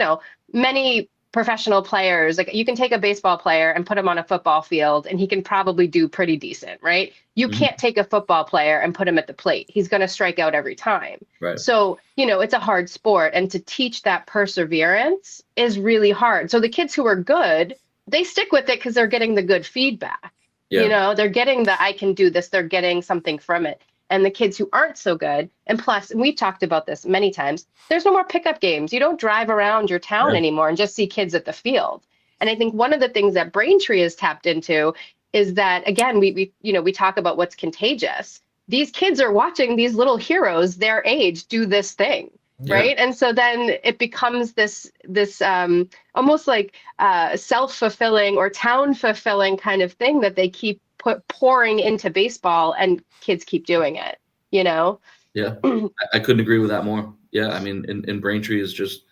many professional players, like you can take a baseball player and put him on a football field and he can probably do pretty decent, right? You can't take a football player and put him at the plate. He's going to strike out every time. Right. So, it's a hard sport. And to teach that perseverance is really hard. So the kids who are good, they stick with it because they're getting the good feedback. Yeah. They're getting the, I can do this. They're getting something from it. And the kids who aren't so good, and plus, and we've talked about this many times, there's no more pickup games. You don't drive around your town anymore and just see kids at the field. And I think one of the things that Braintree has tapped into is that, again, we talk about what's contagious. These kids are watching these little heroes their age do this thing, right? And so then it becomes this almost like self-fulfilling or town-fulfilling kind of thing that they keep pouring into baseball, and kids keep doing it, Yeah, I couldn't agree with that more. Yeah, I mean, in Braintree it's just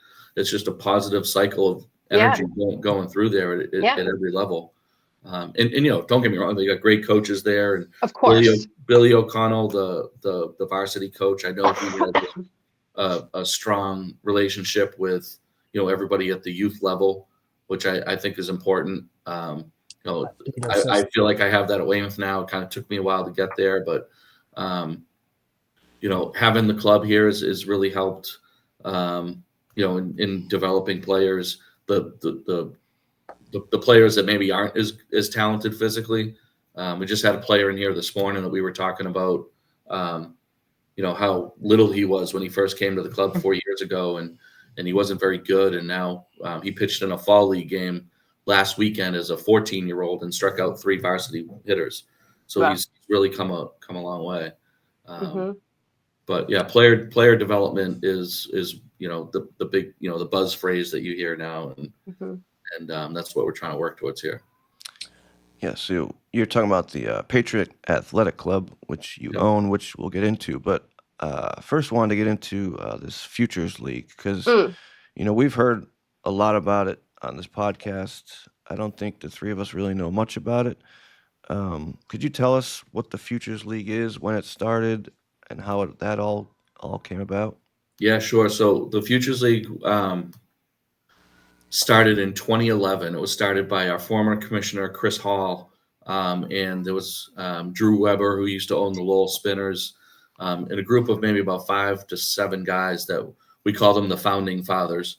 a positive cycle of energy going through there at every level. And don't get me wrong, they got great coaches there, and of course, Billy O'Connell, the varsity coach, I know he had a strong relationship with everybody at the youth level, which I think is important. I feel like I have that at Weymouth now. It kind of took me a while to get there, but having the club here is really helped. In developing players, the players that maybe aren't as talented physically. We just had a player in here this morning that we were talking about. How little he was when he first came to the club 4 years ago, and and he wasn't very good. And now he pitched in a fall league game last weekend as a 14-year-old and struck out 3 varsity hitters. So he's really come a long way. But yeah, player development is the big the buzz phrase that you hear now, and that's what we're trying to work towards here. Yeah, so you're talking about the Patriot Athletic Club, which you own, which we'll get into. But first, wanted to get into this Futures League because we've heard a lot about it on this podcast. I don't think the three of us really know much about it. Could you tell us what the Futures League is, when it started, and how that all came about? Yeah, sure. So the Futures League started in 2011. It was started by our former commissioner, Chris Hall, and there was Drew Weber, who used to own the Lowell Spinners, and a group of maybe about 5 to 7 guys that we call them the Founding Fathers.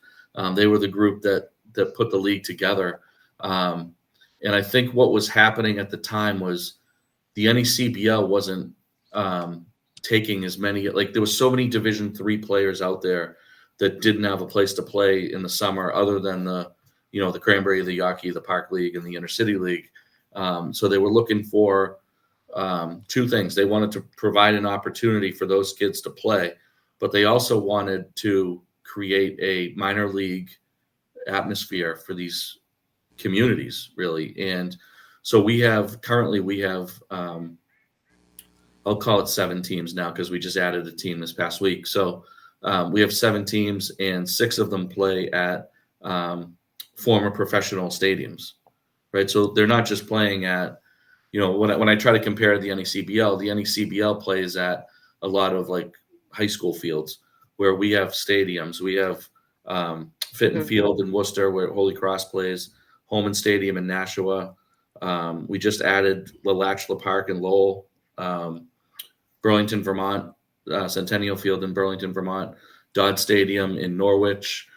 They were the group that put the league together. And I think what was happening at the time was the NECBL wasn't taking as many, like there was so many Division III players out there that didn't have a place to play in the summer other than the Cranberry, the Yawkey, the Park League, and the Intercity League. So they were looking for 2 things. They wanted to provide an opportunity for those kids to play, but they also wanted to create a minor league atmosphere for these communities, really. And so we have I'll call it 7 teams now because we just added a team this past week. So we have 7 teams, and 6 of them play at former professional stadiums, right? So they're not just playing at, when I try to compare the NECBL plays at a lot of like high school fields where we have stadiums. We have Fitton Field in Worcester where Holy Cross plays, Holman Stadium in Nashua. We just added Latchla Park in Lowell, Burlington, Vermont, Centennial Field in Burlington, Vermont, Dodd Stadium in Norwich,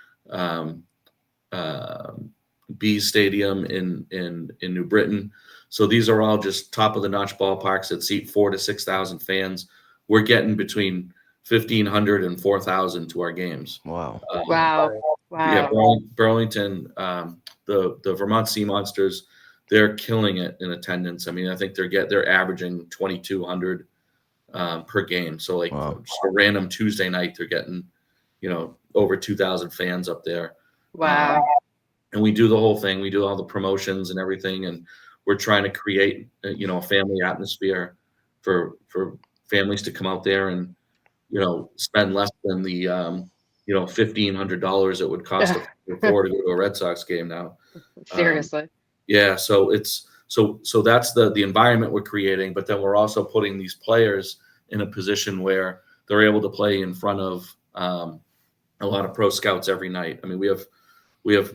Bees Stadium in New Britain. So these are all just top of the notch ballparks that seat 4,000 to 6,000 fans. We're getting between 1,500 and 4,000 to our games. Wow. Wow. Yeah, Burlington, the Vermont Sea Monsters, they're killing it in attendance. I mean, I think they're averaging 2,200 per game. So like just a random Tuesday night, they're getting, over 2,000 fans up there. Wow. And we do the whole thing. We do all the promotions and everything. And we're trying to create, a family atmosphere for families to come out there and, spend less than the, $1,500 it would cost to afford to go to a Red Sox game now. Seriously. Yeah. So it's, so that's the environment we're creating, but then we're also putting these players in a position where they're able to play in front of a lot of pro scouts every night. I mean, we have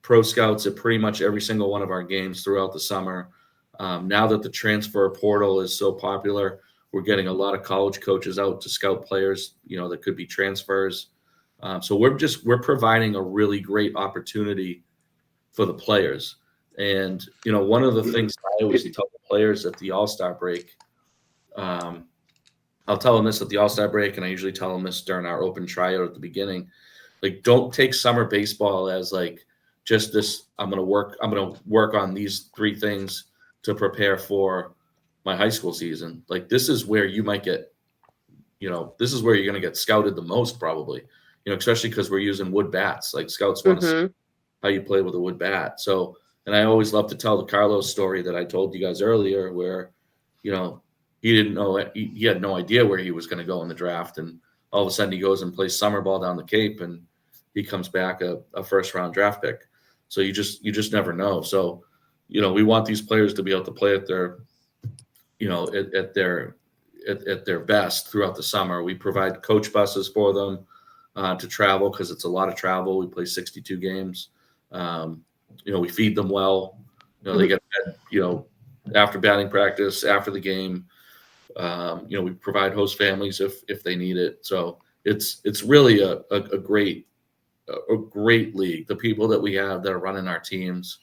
pro scouts at pretty much every single one of our games throughout the summer. Now that the transfer portal is so popular, we're getting a lot of college coaches out to scout players, that could be transfers. So we're providing a really great opportunity for the players. And, one of the things I always tell the players at the All-Star break, I'll tell them this at the All-Star break, and I usually tell them this during our open tryout at the beginning. Like, don't take summer baseball as like just this, I'm going to work on these 3 things to prepare my high school season. Like, this is where you might get, this is where you're going to get scouted the most probably, especially because we're using wood bats. Like, scouts want to see how you play with a wood bat. So, and I always love to tell the Carlos story that I told you guys earlier where, he didn't know, he had no idea where he was going to go in the draft. And all of a sudden he goes and plays summer ball down the Cape and he comes back a 1st round draft pick. So you just never know. So, we want these players to be able to play at their, at their best throughout the summer. We provide coach buses for them to travel because it's a lot of travel. We play 62 games. We feed them well. They get fed, after batting practice, after the game. We provide host families if they need it. So it's really a great league. The people that we have that are running our teams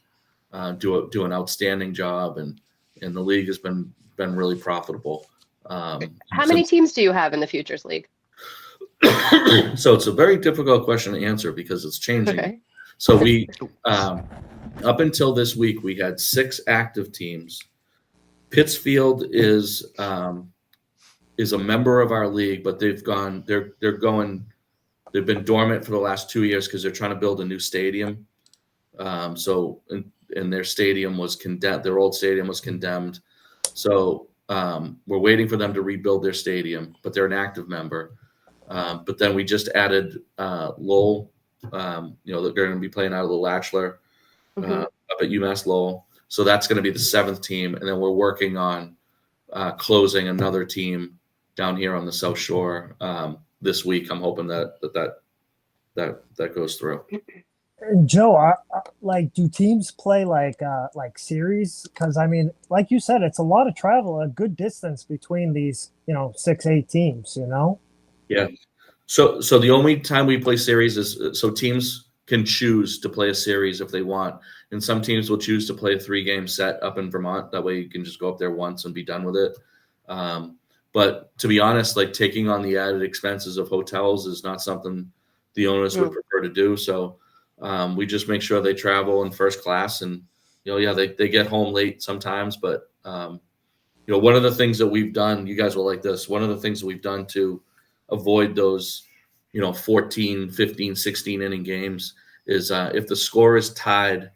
do an outstanding job, and the league has been really profitable. How many teams do you have in the Futures League? So it's a very difficult question to answer because it's changing. Okay. So we, up until this week, we had 6 active teams. Pittsfield is a member of our league, but they've been dormant for the last 2 years because they're trying to build a new stadium. And their stadium was condemned. Their old stadium was condemned. So we're waiting for them to rebuild their stadium, but they're an active member. But then we just added Lowell. They're going to be playing out of the Latchler up at UMass Lowell. So that's going to be the 7th team. And then we're working on closing another team down here on the South Shore this week. I'm hoping that goes through. Joe, do teams play like series? Because I mean, like you said, it's a lot of travel, a good distance between these, 6-8 teams. Yeah. So the only time we play series is so teams can choose to play a series if they want, and some teams will choose to play a 3-game set up in Vermont. That way, you can just go up there once and be done with it. But to be honest, like taking on the added expenses of hotels is not something the owners would prefer to do. So. We just make sure they travel in first class, and they get home late sometimes. But one of the things that we've done, you guys will like this. One of the things that we've done to avoid those 14, 15, 16 inning games is if the score is tied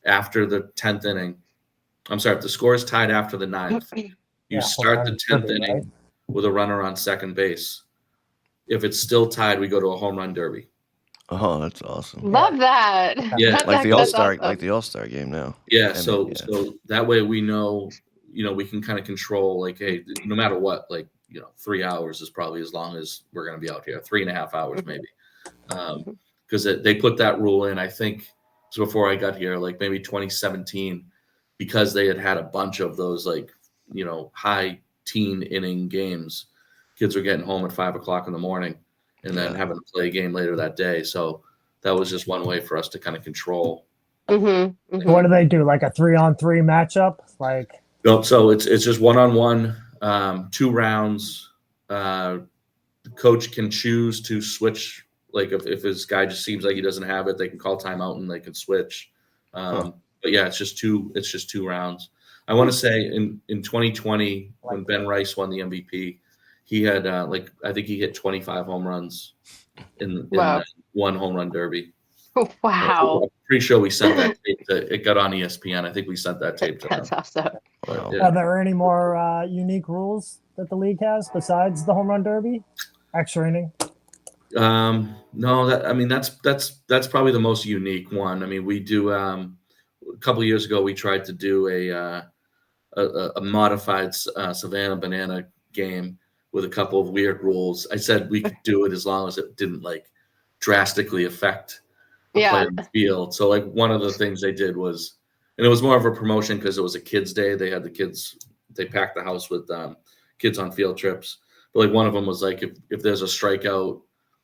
after the 10th inning. I'm sorry, if the score is tied after the 9th, you start the 10th inning with a runner on second base. If it's still tied, we go to a home run derby. Oh, that's awesome. Love that. Yeah, like the All-Star, awesome. like the All-Star game now. Yeah, so that way we know, we can kind of control, like, hey, no matter what, 3 hours is probably as long as we're going to be out here, 3.5 hours maybe, because they put that rule in. I think it was before I got here, like maybe 2017, because they had a bunch of those high teen inning games. Kids were getting home at 5 o'clock in the morning. And then having to play a game later that day. So that was just one way for us to kind of control. What do they do? Like a 3-on-3 matchup? Nope. So it's just 1-on-1, 2 rounds. The coach can choose to switch. Like if his guy just seems like he doesn't have it, they can call timeout and they can switch. But yeah, it's just 2 rounds. I want to say in 2020 when Ben Rice won the MVP. He had I think he hit 25 home runs in one home run derby. Wow! I'm pretty sure we sent that tape it got on ESPN. I think we sent that tape to them. That's awesome. Wow. Are there any more unique rules that the league has besides the home run derby? Extra inning? No, that's probably the most unique one. I mean, we do a couple of years ago we tried to do a modified Savannah Banana game with a couple of weird rules. I said we could do it as long as it didn't drastically affect the play on the field. So one of the things they did was, and it was more of a promotion because it was a kids' day. They had the kids, they packed the house with kids on field trips. But one of them was if there's a strikeout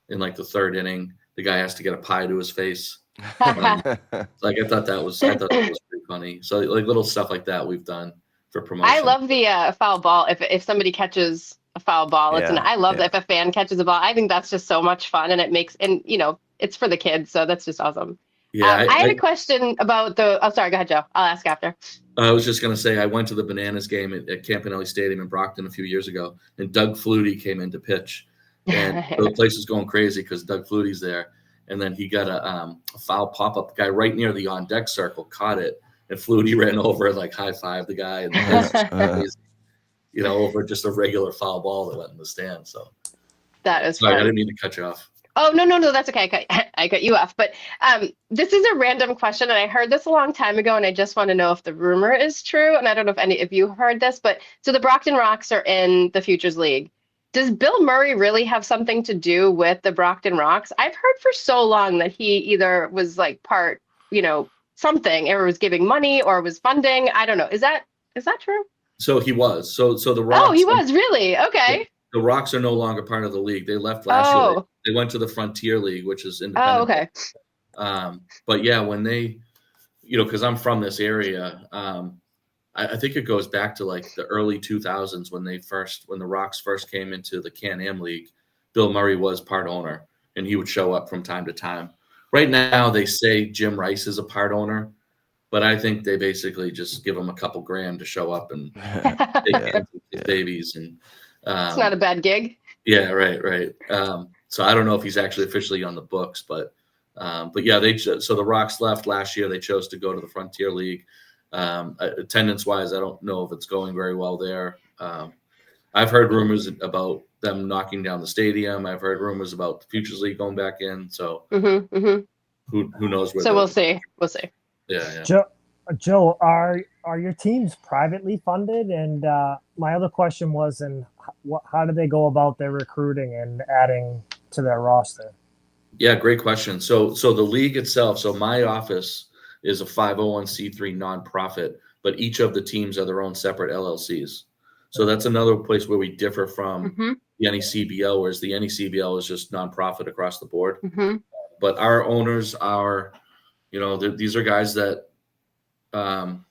in the 3rd inning, the guy has to get a pie to his face. I thought that was pretty funny. So little stuff like that we've done for promotion. I love the foul ball. If somebody catches a foul ball, I love that if a fan catches a ball. I think that's just so much fun, and it makes it's for the kids, so that's just awesome. Yeah, I had a question about the. Oh, sorry, go ahead, Joe. I'll ask after. I was just going to say I went to the Bananas game at Campanelli Stadium in Brockton a few years ago, and Doug Flutie came in to pitch, and the place was going crazy because Doug Flutie's there, and then he got a foul pop-up. The guy right near the on-deck circle caught it, and Flutie ran over and high-fived the guy, and over just a regular foul ball that went in the stand. So that is sorry, fun. I didn't mean to cut you off. Oh, no, that's okay. I cut you off. But this is a random question, and I heard this a long time ago, and I just want to know if the rumor is true. And I don't know if any of you heard this, but so the Brockton Rocks are in the Futures League. Does Bill Murray really have something to do with the Brockton Rocks? I've heard for so long that he either was part, something, or was giving money or was funding. I don't know. Is that true? So he was. So the Rocks. Oh, he was really? Okay. The Rocks are no longer part of the league. They left last year. They went to the Frontier League, which is independent. Oh, okay. But yeah, when they, because I'm from this area, I think it goes back to the early 2000s when the Rocks first came into the Can-Am League. Bill Murray was part owner, and he would show up from time to time. Right now, they say Jim Rice is a part owner, but I think they basically just give him a couple grand to show up and take care of his babies. And it's not a bad gig. Yeah, right. So I don't know if he's actually officially on the books, but yeah, so the Rocks left last year. They chose to go to the Frontier League. Attendance wise, I don't know if it's going very well there. I've heard rumors about them knocking down the stadium. I've heard rumors about the Futures League going back in. So who knows where? So we'll see. Yeah. Joe, are your teams privately funded? And my other question was, how do they go about their recruiting and adding to their roster? Yeah, great question. So the league itself, so my office is a 501c3 nonprofit, but each of the teams are their own separate LLCs. So that's another place where we differ from the NECBL, whereas the NECBL is just nonprofit across the board. But our owners are, these are guys that, I'm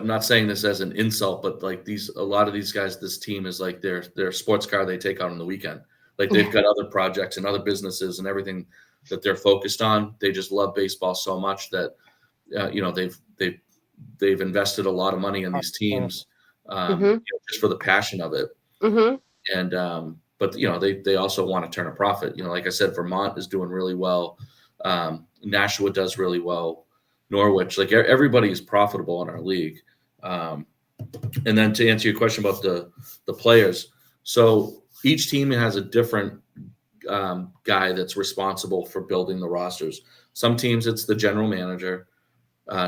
not saying this as an insult, but like a lot of these guys, this team is like their sports car they take out on the weekend. Like they've got other projects and other businesses and everything that they're focused on. They just love baseball so much that, they've invested a lot of money in these teams, just for the passion of it. And, but they also want to turn a profit. Like I said, Vermont is doing really well. Nashua does really well. Norwich, like everybody is profitable in our league. And then to answer your question about the players, so each team has a different guy that's responsible for building the rosters. Some teams it's the general manager.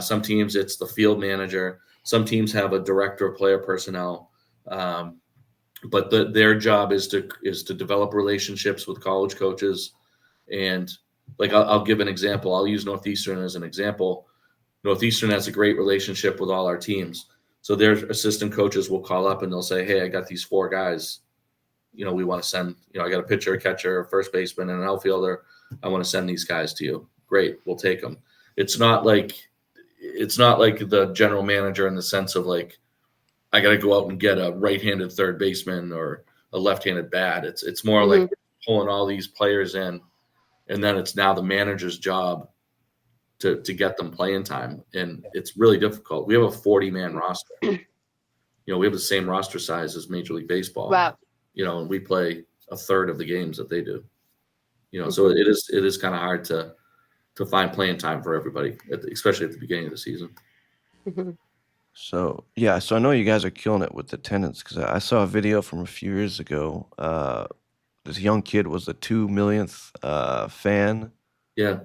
Some teams it's the field manager. Some teams have a director of player personnel. But their job is to develop relationships with college coaches. And like I'll give an example. I'll use Northeastern as an example. Northeastern has a great relationship with all our teams. So their assistant coaches will call up and they'll say, hey, I got these 4 guys. We want to send, I got a pitcher, a catcher, a first baseman, and an outfielder. I want to send these guys to you. Great. We'll take them. It's not like the general manager in the sense of like, I got to go out and get a right-handed third baseman or a left-handed bat. It's more like pulling all these players in, and then it's now the manager's job to get them playing time. And it's really difficult. We have a 40-man roster. We have the same roster size as Major League Baseball. Wow. And we play a third of the games that they do. So it is kind of hard to find playing time for everybody, especially at the beginning of the season. So I know you guys are killing it with attendance because I saw a video from a few years ago. This young kid was the 2 millionth fan. Yeah.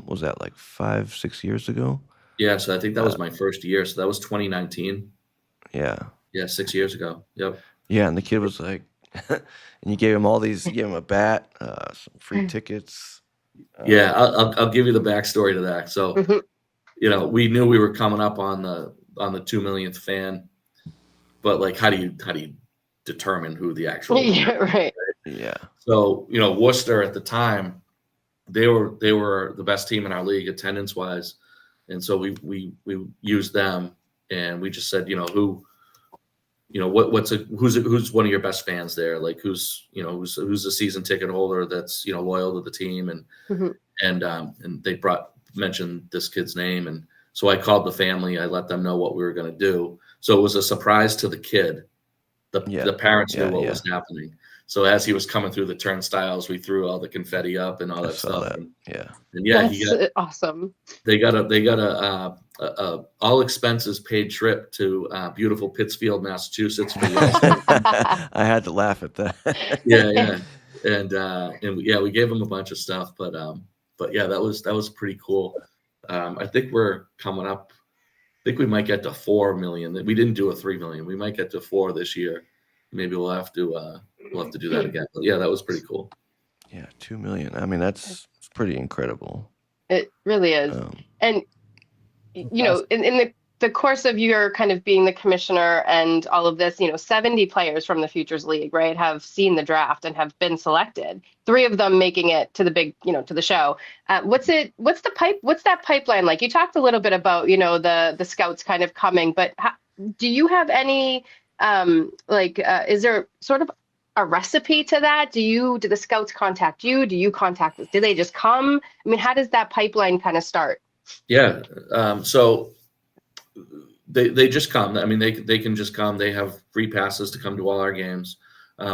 Was that like 5-6 years ago? Yeah. So I think that was my first year. So that was 2019. Yeah. Yeah. 6 years ago. Yep. Yeah. And the kid was like, and you gave him you gave him a bat, some free tickets. Yeah. I'll give you the backstory to that. So, we knew we were coming up on the 2 millionth fan, but like, how do you determine who the actual? Yeah. Right. Yeah. So, Worcester at the time, they were the best team in our league attendance wise. And so we used them and we just said, who's one of your best fans there? Like who's a season ticket holder that's, loyal to the team and they mentioned this kid's name. And so I called the family, I let them know what we were going to do. So it was a surprise to the kid. The parents knew what was happening. So as he was coming through the turnstiles, we threw all the confetti up and all that stuff. And That's awesome. They got a all expenses paid trip to beautiful Pittsfield, Massachusetts. I had to laugh at that. Yeah. And we gave him a bunch of stuff, but yeah, that was pretty cool. I think we're coming up. I think we might get to 4 million. We didn't do a 3 million. We might get to 4 this year. Maybe we'll have to do that again. But yeah, that was pretty cool. Yeah, 2 million. I mean, that's pretty incredible. It really is. And in the course of your kind of being the commissioner and all of this, 70 players from the Futures League, right, have seen the draft and have been selected. 3 of them making it to the big, to the show. What's that pipeline like? You talked a little bit about, the scouts kind of coming, but do you have any, is there sort of a recipe to that? Do the scouts contact you? Do you contact us? Do they just come? I mean, how does that pipeline kind of start? Yeah. So they just come. I mean, they can just come. They have free passes to come to all our games.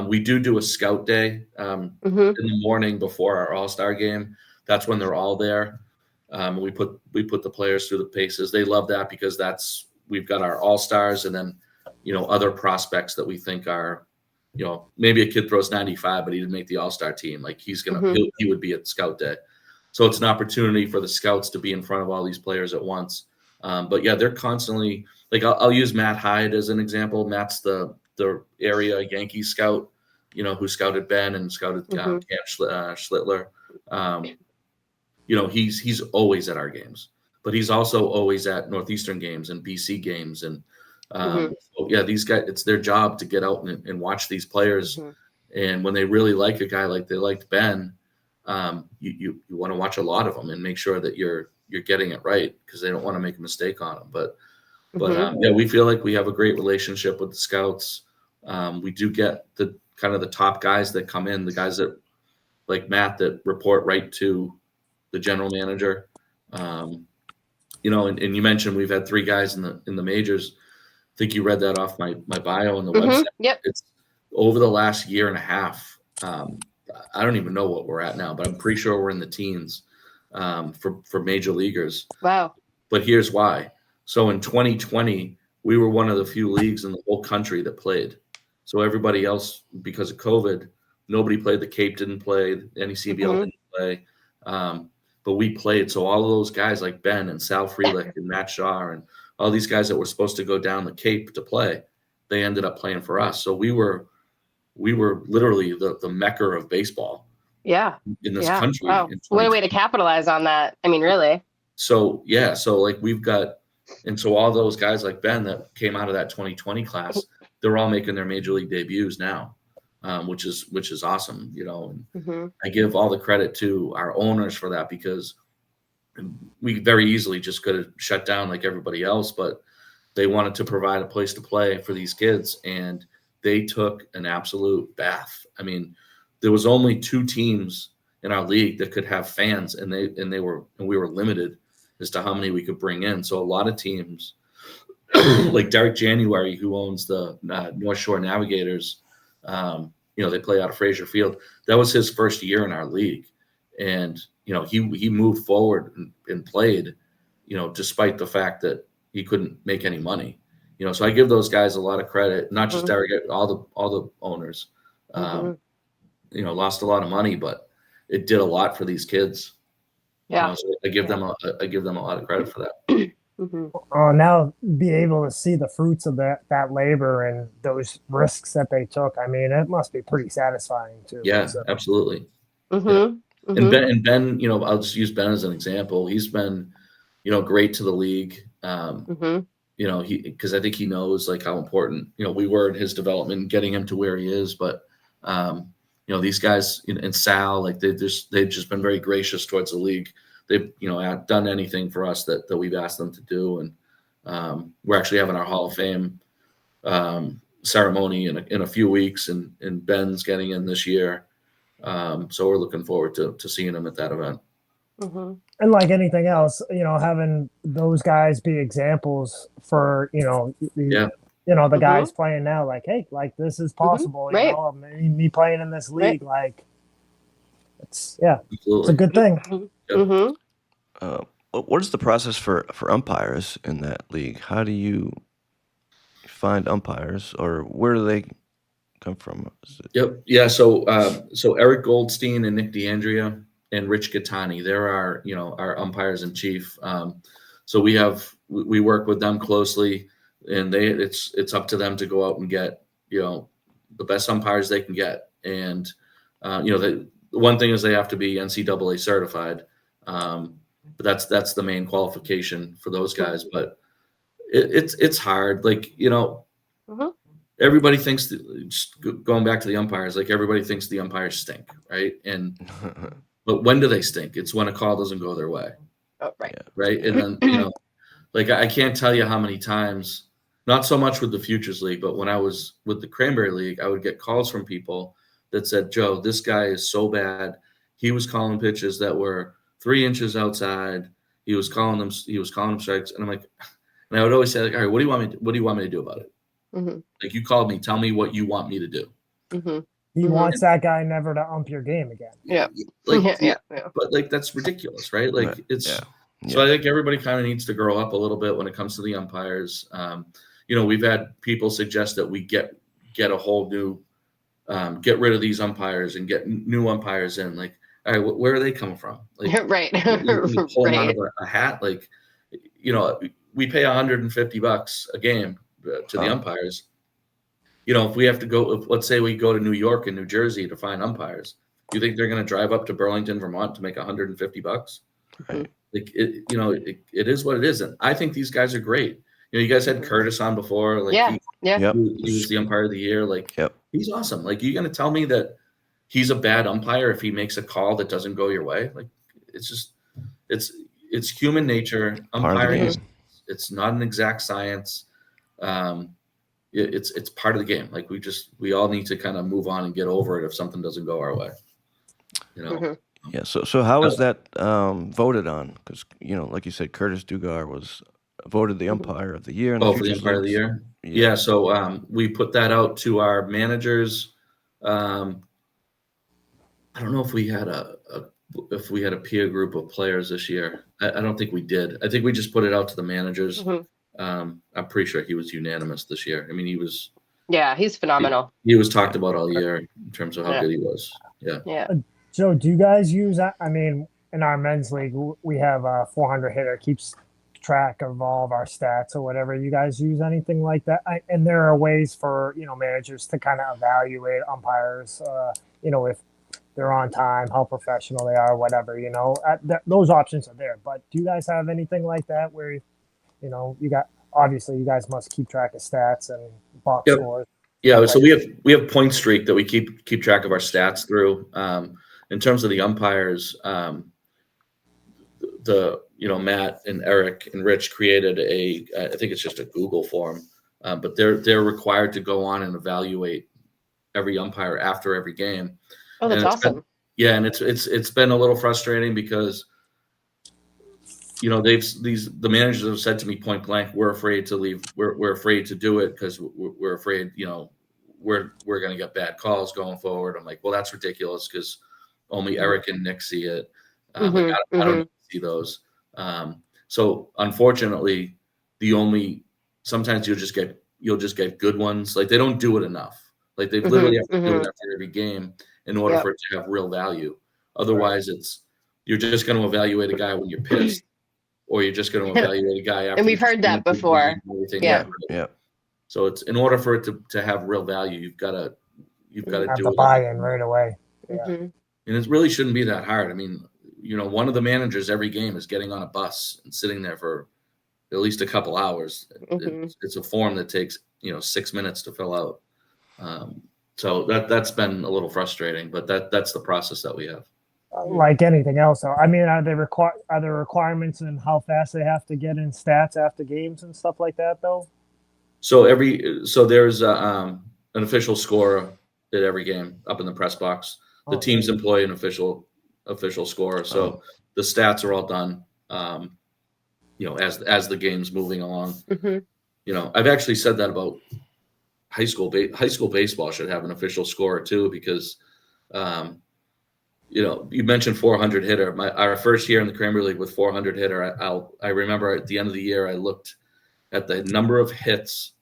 We do a scout day in the morning before our All-Star game. That's when they're all there. We put the players through the paces. They love that because we've got our All-Stars and then, other prospects that we think are, maybe a kid throws 95, but he didn't make the All-Star team. Like he would be at scout day. So it's an opportunity for the scouts to be in front of all these players at once. But yeah, they're constantly like, I'll use Matt Hyde as an example. Matt's the area Yankee scout, who scouted Ben and scouted Camp Schlittler. He's always at our games, but he's also always at Northeastern games and BC games. And so yeah, these guys, it's their job to get out and watch these players. And when they really like a guy like they liked Ben, you want to watch a lot of them and make sure that you're getting it right because they don't want to make a mistake on them. But yeah, we feel like we have a great relationship with the scouts. We do get the kind of the top guys that come in, the guys that like Matt that report right to the general manager. And you mentioned we've had 3 guys in the majors. I think you read that off my bio on the website. Yep. It's over the last year and a half. I don't even know what we're at now, but I'm pretty sure we're in the teens for major leaguers. Wow. But here's why. So in 2020, we were one of the few leagues in the whole country that played. So everybody else, because of COVID, nobody played. The Cape didn't play. Any CBL didn't play. But we played. So all of those guys like Ben and Sal Frelick and Matt Shaw and all these guys that were supposed to go down the Cape to play, they ended up playing for us. So we were literally the mecca of baseball. Yeah. In this country. Wow. What a way to capitalize on that. I mean, really. So yeah, so like we've got, and so all those guys like Ben that came out of that 2020 class, they're all making their major league debuts now, which is awesome, And I give all the credit to our owners for that because we very easily just could have shut down like everybody else, but they wanted to provide a place to play for these kids, and they took an absolute bath. I mean, there was only 2 teams in our league that could have fans, and we were limited as to how many we could bring in. So a lot of teams, like Derek January, who owns the North Shore Navigators, they play out of Fraser Field. That was his first year in our league, and he moved forward and played, despite the fact that he couldn't make any money. So I give those guys a lot of credit, not just Derek, all the owners. Lost a lot of money, but it did a lot for these kids. Yeah. So I give them a lot of credit for that. Now be able to see the fruits of that labor and those risks that they took. I mean, it must be pretty satisfying too. Yeah, so. Absolutely. Yeah. And Ben, I'll just use Ben as an example. He's been, great to the league. Because I think he knows like how important, we were in his development, getting him to where he is. But, these guys and Sal, like they've just been very gracious towards the league. They've, done anything for us that we've asked them to do. And we're actually having our Hall of Fame ceremony in a few weeks, and Ben's getting in this year. So we're looking forward to seeing him at that event. And like anything else, having those guys be examples for, the guys playing now, like, hey, like this is possible, Right. Me playing in this league, like it's Absolutely. it's a good thing. What is the process for umpires in that league? How do you find umpires, or where do they come from? Yep. Yeah. So Eric Goldstein and Nick DeAndrea and Rich Gattani, they're our umpires in chief. So we work with them closely, and it's up to them to go out and get, the best umpires they can get. And, the one thing is they have to be NCAA certified. But that's the main qualification for those guys. But it's hard. Like, everybody thinks just going back to the umpires, like everybody thinks the umpires stink. Right. But when do they stink? It's when a call doesn't go their way. Oh, right. Right. And then, like, I can't tell you how many times not so much with the Futures League, but when I was with the Cranberry League, I would get calls from people that said, Joe, this guy is so bad. He was calling pitches that were 3 inches outside. He was calling them strikes. And I'm like, and I would always say, like, all right, what do you want me to do about it? Mm-hmm. Like, you called me, tell me what you want me to do. Mm-hmm. He wants that guy never to ump your game again. Yeah. Like, yeah. But like, that's ridiculous, right? Like, Right. it's, Yeah. so I think everybody kind of needs to grow up a little bit when it comes to the umpires. We've had people suggest that we get a whole new, get rid of these umpires and get new umpires in. Like, all right, where are they coming from? Like, Right. you pull them out Right. of a hat. Like, we pay $150 a game to the umpires. If we have to go, let's say we go to New York and New Jersey to find umpires, you think they're going to drive up to Burlington, Vermont to make $150? Right. Like, it is what it is. And I think these guys are great. You guys had Curtis on before. Like, Yeah. Yep. he was the umpire of the year. Like, Yep. he's awesome. Like, you're going to tell me that he's a bad umpire if he makes a call that doesn't go your way? Like, it's just, it's human nature. Umpiring, it's not an exact science. It's part of the game. Like, we all need to kind of move on and get over it if something doesn't go our way. Yeah. So how was that voted on? Because like you said, Curtis Dugar was voted the umpire of the year. For the umpire of the year. Yeah. So we put that out to our managers. I don't know if we had a peer group of players this year. I don't think we did. I think we just put it out to the managers. I'm pretty sure he was unanimous this year. I mean, he was. Yeah, he's phenomenal. He was talked about all year in terms of how good he was. Yeah. Yeah. Joe, do you guys use that? I mean, in our men's league, we have a 400 hitter, keeps track of all of our stats or whatever. You guys use anything like that? And there are ways for, managers to kind of evaluate umpires, if they're on time, how professional they are, whatever, those options are there. But do you guys have anything like that where, obviously you guys must keep track of stats and box scores? Yeah. So we have Point Streak that we keep track of our stats through. In terms of the umpires, Matt and Eric and Rich created I think it's just a Google form, but they're required to go on and evaluate every umpire after every game. Oh, that's awesome. And it's been a little frustrating because the managers have said to me point blank, we're afraid to leave. We're afraid to do it because we're afraid, we're going to get bad calls going forward. I'm like, well, that's ridiculous because only Eric and Nick see it. I don't see those. So unfortunately, sometimes you'll just get good ones. Like, they don't do it enough. Like, they literally have to do it after every game in order for it to have real value. Otherwise, you're just going to evaluate a guy when you're pissed, or you're just going to evaluate a guy after. And we've heard that before. Yeah. So it's, in order for it to have real value, you've got to do it. Buy-in right away. Yeah. And it really shouldn't be that hard. I mean, one of the managers every game is getting on a bus and sitting there for at least a couple hours. It's a form that takes 6 minutes to fill out. So that's been a little frustrating, but that's the process that we have. Like anything else, though. I mean, are there requirements in how fast they have to get in stats after games and stuff like that, though? So there's an official scorer at every game up in the press box. The teams employ an official scorer. So the stats are all done, as the game's moving along. I've actually said that about high school baseball should have an official scorer too, because, you mentioned 400 hitter. Our first year in the Cranberry League with 400 hitter, I remember at the end of the year, I looked at the number of hits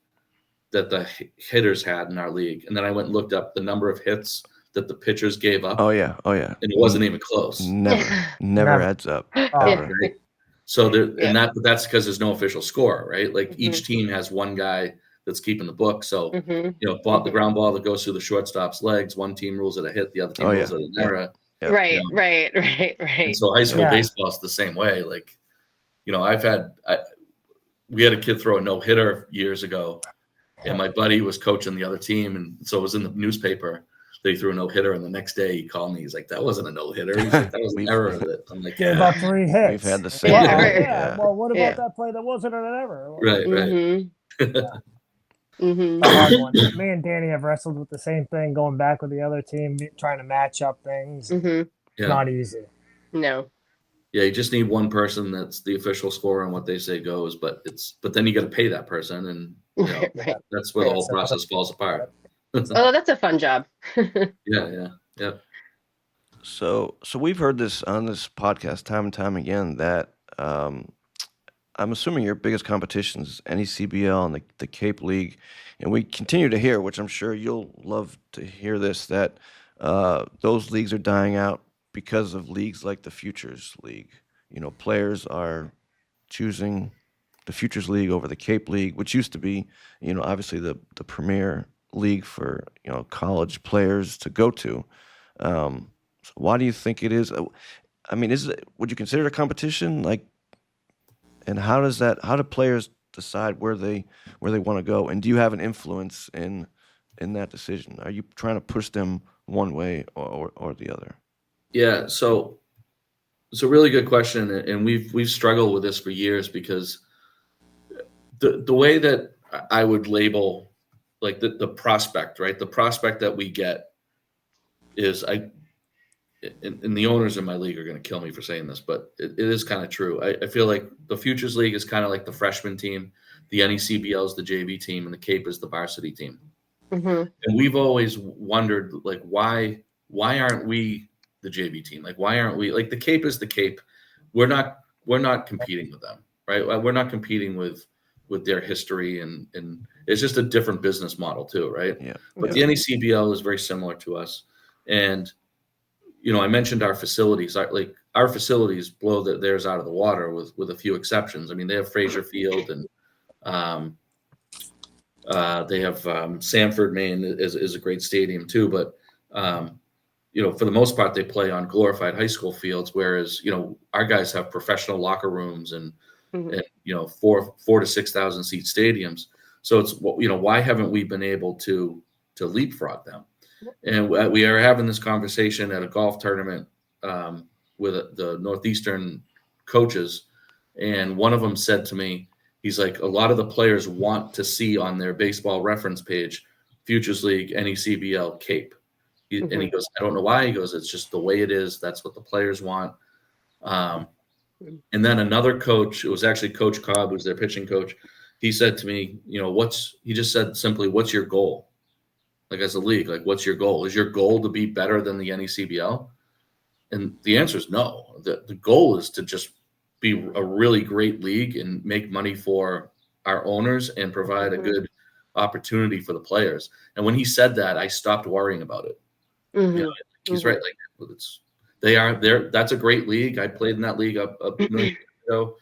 that the hitters had in our league. And then I went and looked up the number of hits that the pitchers gave up. Oh yeah. And it wasn't even close. Never adds up. Right? So that's because there's no official scorer, right? Like, each team has one guy that's keeping the book. So, the ground ball that goes through the shortstop's legs, one team rules it a hit, the other team rules it an error. Right. And so high school baseball is the same way. Like, we had a kid throw a no-hitter years ago, and my buddy was coaching the other team, and so it was in the newspaper. They threw a no-hitter, and the next day he called me. He's like, "That wasn't a no-hitter. He's like, that was an error of it." I'm like, "Gave up 3 hits." We've had the same. Well, what about that play that wasn't an error? Right. Mm-hmm. A hard one. Me and Danny have wrestled with the same thing, going back with the other team, trying to match up things. Mm-hmm. Yeah. Not easy. No. Yeah, you just need one person that's the official score and what they say goes, but then you got to pay that person, and Right. that's where the whole process falls apart. Oh, that's a fun job. Yeah. So we've heard this on this podcast time and time again that I'm assuming your biggest competition is NECBL and the Cape League, and we continue to hear, which I'm sure you'll love to hear this, that those leagues are dying out because of leagues like the Futures League. Players are choosing the Futures League over the Cape League, which used to be, obviously the premier league for college players to go to. So why do you think it is? I mean, would you consider it a competition? Like, and how do players decide where they want to go? And do you have an influence in that decision? Are you trying to push them one way or the other? Yeah, so it's a really good question, and we've struggled with this for years, because the way that I would label like the prospect, right? The prospect that we get is and the owners in my league are going to kill me for saying this, but it is kind of true. I feel like the Futures League is kind of like the freshman team, the NECBL is the JV team, and the Cape is the varsity team. Mm-hmm. And we've always wondered, like, why aren't we the JV team? Like, why aren't we, like, the Cape is the Cape? We're not competing with them, right? We're not competing with their history, and it's just a different business model too, right? Yeah. But the NECBL is very similar to us, and I mentioned our facilities. Our facilities blow theirs out of the water with a few exceptions. I mean, they have Fraser Field, and they have Sanford, Maine is a great stadium too. But for the most part, they play on glorified high school fields, whereas our guys have professional locker rooms and Mm-hmm. and 4,000 to 6,000 seat stadiums. So it's why haven't we been able to leapfrog them? And we are having this conversation at a golf tournament with the Northeastern coaches, and one of them said to me, he's like, a lot of the players want to see on their baseball reference page Futures League, NECBL, Cape. And he goes, I don't know why. He goes, it's just the way it is. That's what the players want. And then another coach, it was actually Coach Cobb, who's their pitching coach. He said to me, he just said simply, what's your goal? Like, as a league, like, what's your goal? Is your goal to be better than the NECBL? And the answer is no. The goal is to just be a really great league and make money for our owners and provide a good opportunity for the players. And when he said that, I stopped worrying about it. Mm-hmm. He's right. Like, that's a great league. I played in that league a million years ago.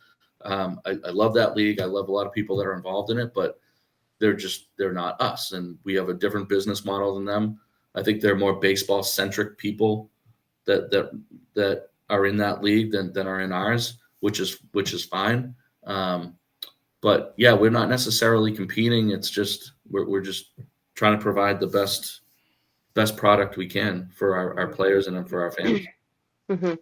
I love that league. I love a lot of people that are involved in it, but they're not us, and we have a different business model than them. I think they're more baseball centric people that are in that league than are in ours, which is fine. But yeah, we're not necessarily competing. It's just we're just trying to provide the best product we can for our players and for our fans. Mm-hmm.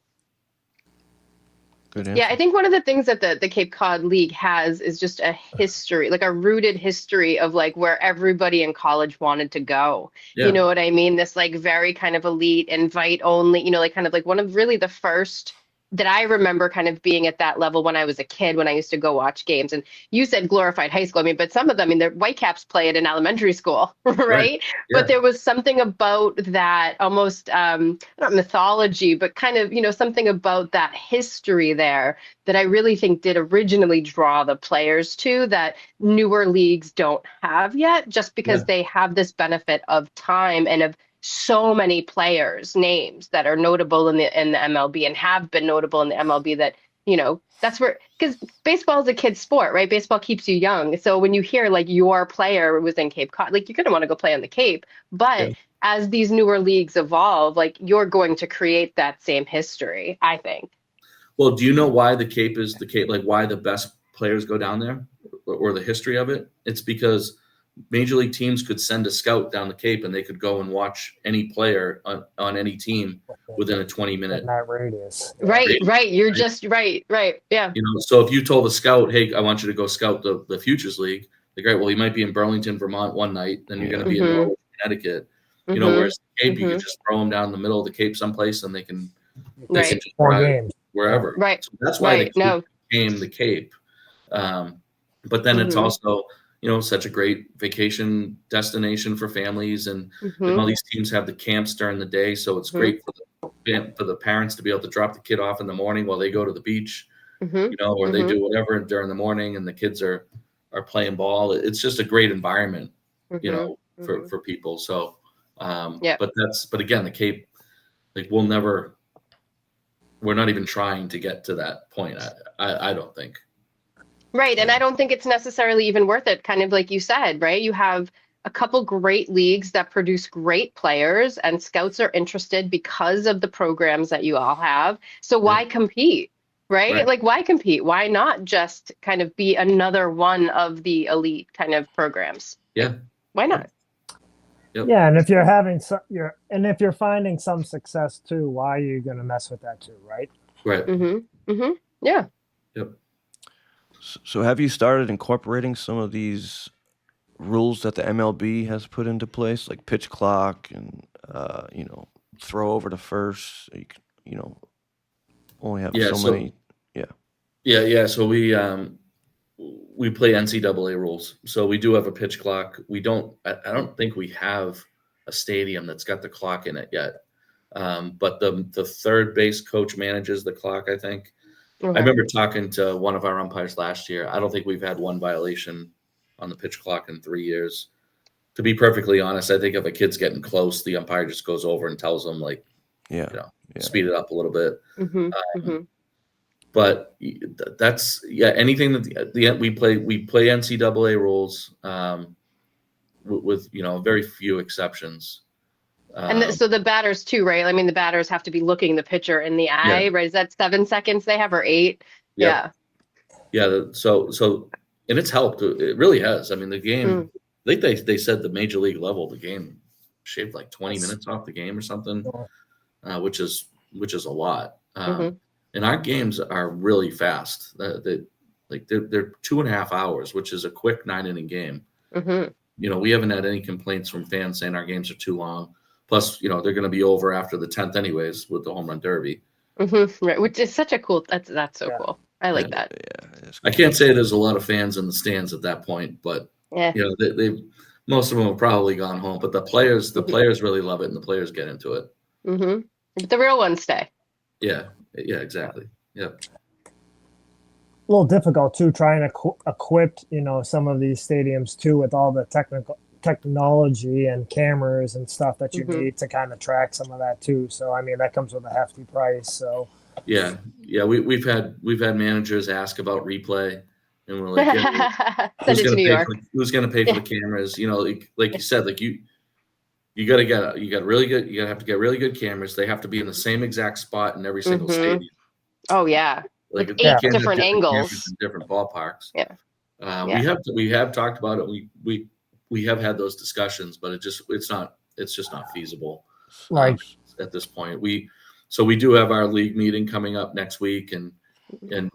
Good answer. Yeah, I think one of the things that the Cape Cod League has is just a history, like a rooted history of like where everybody in college wanted to go. Yeah. You know what I mean? This like very kind of elite, invite only, like kind of like one of really the first that I remember kind of being at that level when I was a kid, when I used to go watch games. And you said glorified high school. I mean, but some of them, the Whitecaps play it in elementary school, right? Yeah. But there was something about that almost, not mythology, but kind of, something about that history there that I really think did originally draw the players to that newer leagues don't have yet, just because they have this benefit of time and of so many players' names that are notable in the MLB and have been notable in the MLB that, that's where, because baseball is a kid's sport, right? Baseball keeps you young. So when you hear like your player was in Cape Cod, like you're going to want to go play on the Cape. But as these newer leagues evolve, like you're going to create that same history, I think. Well, do you know why the Cape is the Cape? Like why the best players go down there, or the history of it? It's because major league teams could send a scout down the Cape and they could go and watch any player on any team within a 20-minute radius. Right. You're just right. Yeah. So if you told a scout, hey, I want you to go scout the Futures League, Like, right, well, you might be in Burlington, Vermont one night, then you're going to be in Mhm. Norwich, Connecticut. You know, whereas the Cape, you could just throw them down the middle of the Cape someplace, and they can Right. just Four drive games. wherever. Right. So that's why the Right. Cape No. became the Cape. But then it's also, you know, such a great vacation destination for families, and all these teams have the camps during the day, so it's great for the parents to be able to drop the kid off in the morning while they go to the beach, you know, or they do whatever during the morning, and the kids are playing ball. It's just a great environment, you know, for people. So, but again, the Cape, like, we're not even trying to get to that point. I don't think. Right. And I don't think it's necessarily even worth it, kind of like you said, right? You have a couple great leagues that produce great players, and scouts are interested because of the programs that you all have. So why compete, right? Like, why compete? Why not just kind of be another one of the elite kind of programs? Yeah. Like, why not? Yep. Yeah, and if you're having if you're finding some success too, why are you going to mess with that too, right? Right. Yeah. Yep. So have you started incorporating some of these rules that the MLB has put into place, like pitch clock and you know, throw over to first? You can, you know, only have so many. Yeah. So we play NCAA rules. So we do have a pitch clock. I don't think we have a stadium that's got the clock in it yet. But the third base coach manages the clock, I think. Okay. I remember talking to one of our umpires last year. I don't think we've had one violation on the pitch clock in 3 years. To be perfectly honest, I think if a kid's getting close, the umpire just goes over and tells them, like, speed it up a little bit. But that's anything that we play NCAA rules with very few exceptions. And so the batters too, right? I mean, the batters have to be looking the pitcher in the eye, right? Is that 7 seconds they have, or 8? Yep. Yeah. So and it's helped. It really has. I mean, the game. I think they said the major league level, the game shaved like 20 minutes off the game or something, which is a lot. And our games are really fast. They're 2.5 hours, which is a quick 9-inning game. You know, we haven't had any complaints from fans saying our games are too long. Plus, you know, they're going to be over after the 10th anyways with the home run derby. Right, which is such a cool. That's so cool. I like that. Yeah, cool. I can't say there's a lot of fans in the stands at that point, but you know, they most of them have probably gone home. But the players really love it, and the players get into it. But the real ones stay. Yeah, exactly. Yeah. A little difficult too, trying to equip some of these stadiums too with all the technology and cameras and stuff that you need to kind of track some of that too. So I mean, that comes with a hefty price. So yeah, we've had managers ask about replay, and we're like, who's going to pay for the cameras? You know, like you said, like you got to have to get really good cameras. They have to be in the same exact spot in every single stadium. Oh yeah. Like with 8 different angles, different ballparks. Yeah. We have talked about it. We have had those discussions, but it's just not feasible at this point. We do have our league meeting coming up next week, and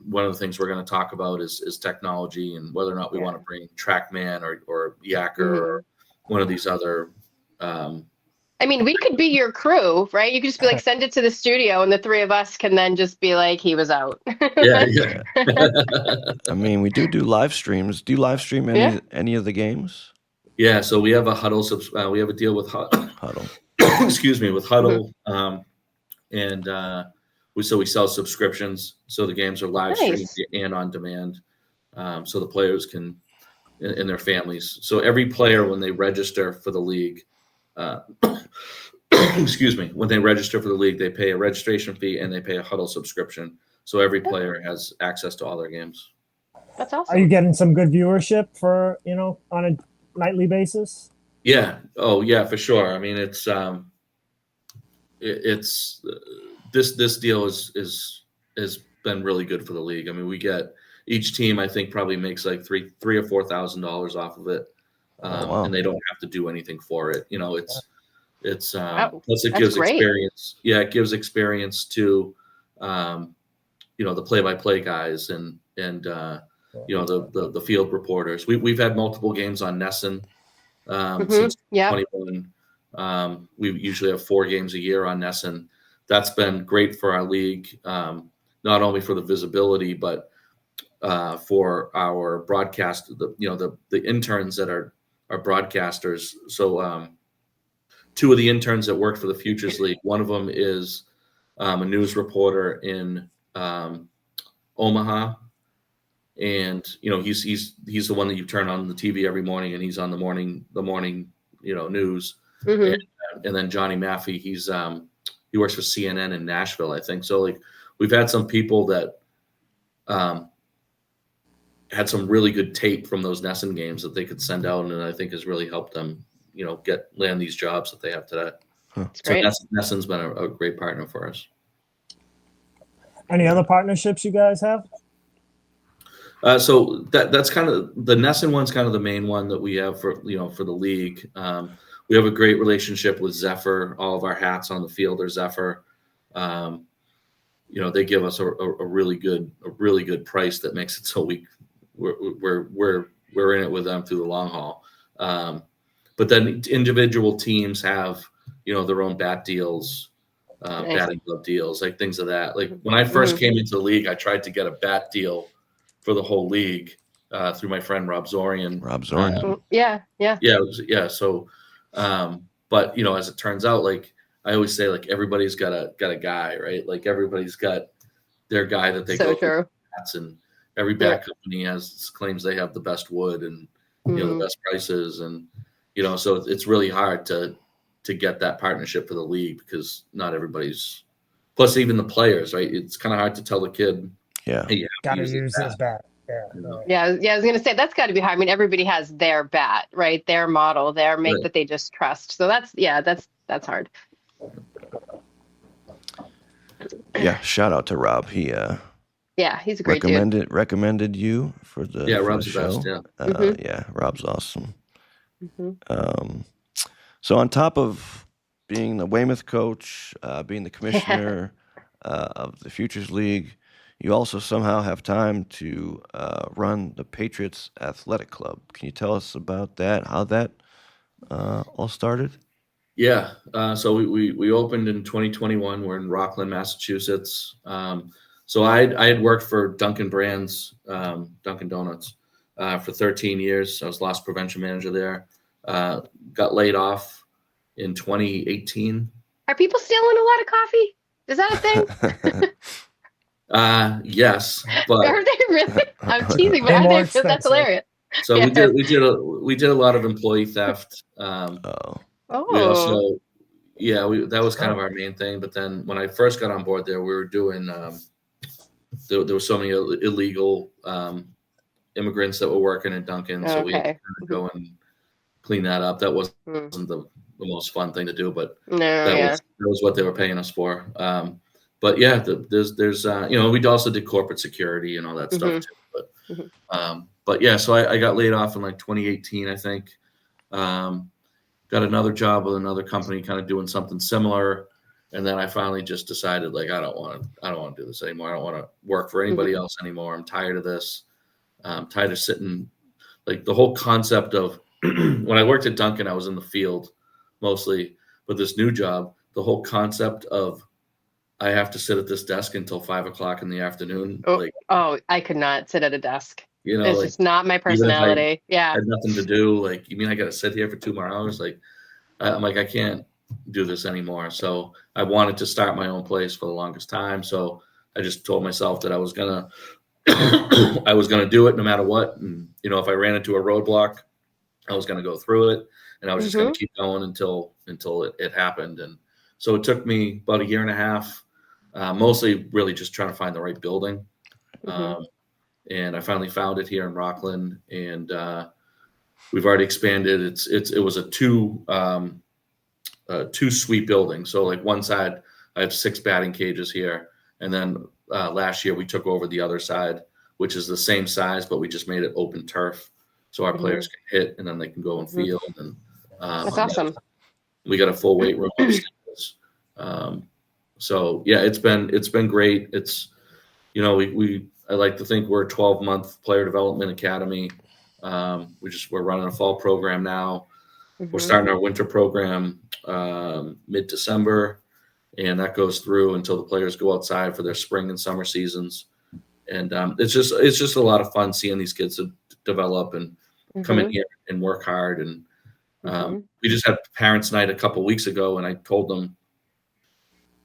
one of the things we're going to talk about is technology and whether or not we want to bring TrackMan or Yacker or one of these other. I mean, we could be your crew, right? You could just be like, send it to the studio, and the 3 of us can then just be like, he was out. Yeah. I mean, we do live streams. Do you live stream any of the games? Yeah. So we have a Huddle. We have a deal with Huddle. Excuse me, with Huddle, and we sell subscriptions. So the games are live streamed and on demand, so the players can and their families. So every player, when they register for the league. Excuse me. When they register for the league, they pay a registration fee and they pay a Huddle subscription. So every player has access to all their games. That's awesome. Are you getting some good viewership for on a nightly basis? Yeah. Oh yeah, for sure. I mean, it's this deal has been really good for the league. I mean, we get each team, I think, probably makes like $3,000 or $4,000 off of it. And they don't have to do anything for it. You know, it's plus it gives experience. Yeah, it gives experience to the play-by-play guys and the field reporters. We've had multiple games on Nesson since 2021. We usually have 4 games a year on Nesson. That's been great for our league, not only for the visibility, but for our broadcast, the interns that are broadcasters. So 2 of the interns that work for the Futures League, one of them is a news reporter in Omaha, and he's the one that you turn on the TV every morning, and he's on the morning news. And then Johnny Maffey, he works for CNN in Nashville, I think. So like we've had some people that had some really good tape from those Nesson games that they could send out, and I think has really helped them, land these jobs that they have today. So Nesson's been a great partner for us. Any other partnerships you guys have? So that's kind of the Nesson one's kind of the main one that we have for the league. We have a great relationship with Zephyr. All of our hats on the field are Zephyr. They give us a really good price that makes it so we're in it with them through the long haul. But then individual teams have their own bat deals, batting glove deals, like things of that. Like when I first came into the league, I tried to get a bat deal for the whole league through my friend Rob Zorian. So, but as it turns out, like I always say, like everybody's got a guy, right? Like everybody's got their guy that they go through bats, and every bat company claims they have the best wood and the best prices, and so it's really hard to get that partnership for the league because not everybody's. Plus, even the players, right? It's kind of hard to tell the kid. Yeah, hey, got to use this bat. I was going to say that's got to be hard. I mean, everybody has their bat, right? Their model, their make that they just trust. So that's hard. Yeah, shout out to Rob. He he's a great dude. Recommended you for the Rob's show. The best. Rob's awesome. So on top of being the Weymouth coach, being the commissioner of the Futures League, you also somehow have time to run the Patriots Athletic Club. Can you tell us about that? How that all started? Yeah. So we opened in 2021. We're in Rockland, Massachusetts. So I had worked for Dunkin' Brands, Dunkin' Donuts, for 13 years. I was loss prevention manager there. Got laid off in 2018. Are people stealing a lot of coffee? Is that a thing? Yes, but are they really? I'm teasing, but are they? That's hilarious. So we did a lot of employee theft. We also, that was kind of our main thing. But then when I first got on board there, we were doing. There were so many illegal immigrants that were working at Dunkin', so we had to go and clean that up. That wasn't the most fun thing to do, but that was what they were paying us for. But there's we also did corporate security and all that stuff too. But so I got laid off in like 2018, I think. Got another job with another company, kind of doing something similar, and then I finally just decided, like, I don't want to do this anymore. I don't want to work for anybody else anymore. I'm tired of this. I'm tired of sitting. Like the whole concept of when I worked at Dunkin', I was in the field mostly, but this new job, the whole concept of I have to sit at this desk until 5 o'clock in the afternoon. I could not sit at a desk. It's like, just not my personality. I had nothing to do. Like, you mean I got to sit here for 2 more hours? Like, I'm like, I can't do this anymore. So I wanted to start my own place for the longest time. So I just told myself that I was gonna do it no matter what. And if I ran into a roadblock, I was gonna go through it, and I was just gonna keep going until it happened. And so it took me about a year and a half, mostly really just trying to find the right building. And I finally found it here in Rockland, and we've already expanded. It was a two suite building. So like one side, I have 6 batting cages here, and then last year we took over the other side, which is the same size, but we just made it open turf, so our players can hit and then they can go and field. And that's awesome. We got a full weight room upstairs. So yeah, it's been great. It's we I like to think we're a 12-month player development academy. We're running a fall program now. We're starting our winter program mid-December, and that goes through until the players go outside for their spring and summer seasons. And it's just a lot of fun seeing these kids develop and come in here and work hard. And we just had parents' night a couple weeks ago, and I told them,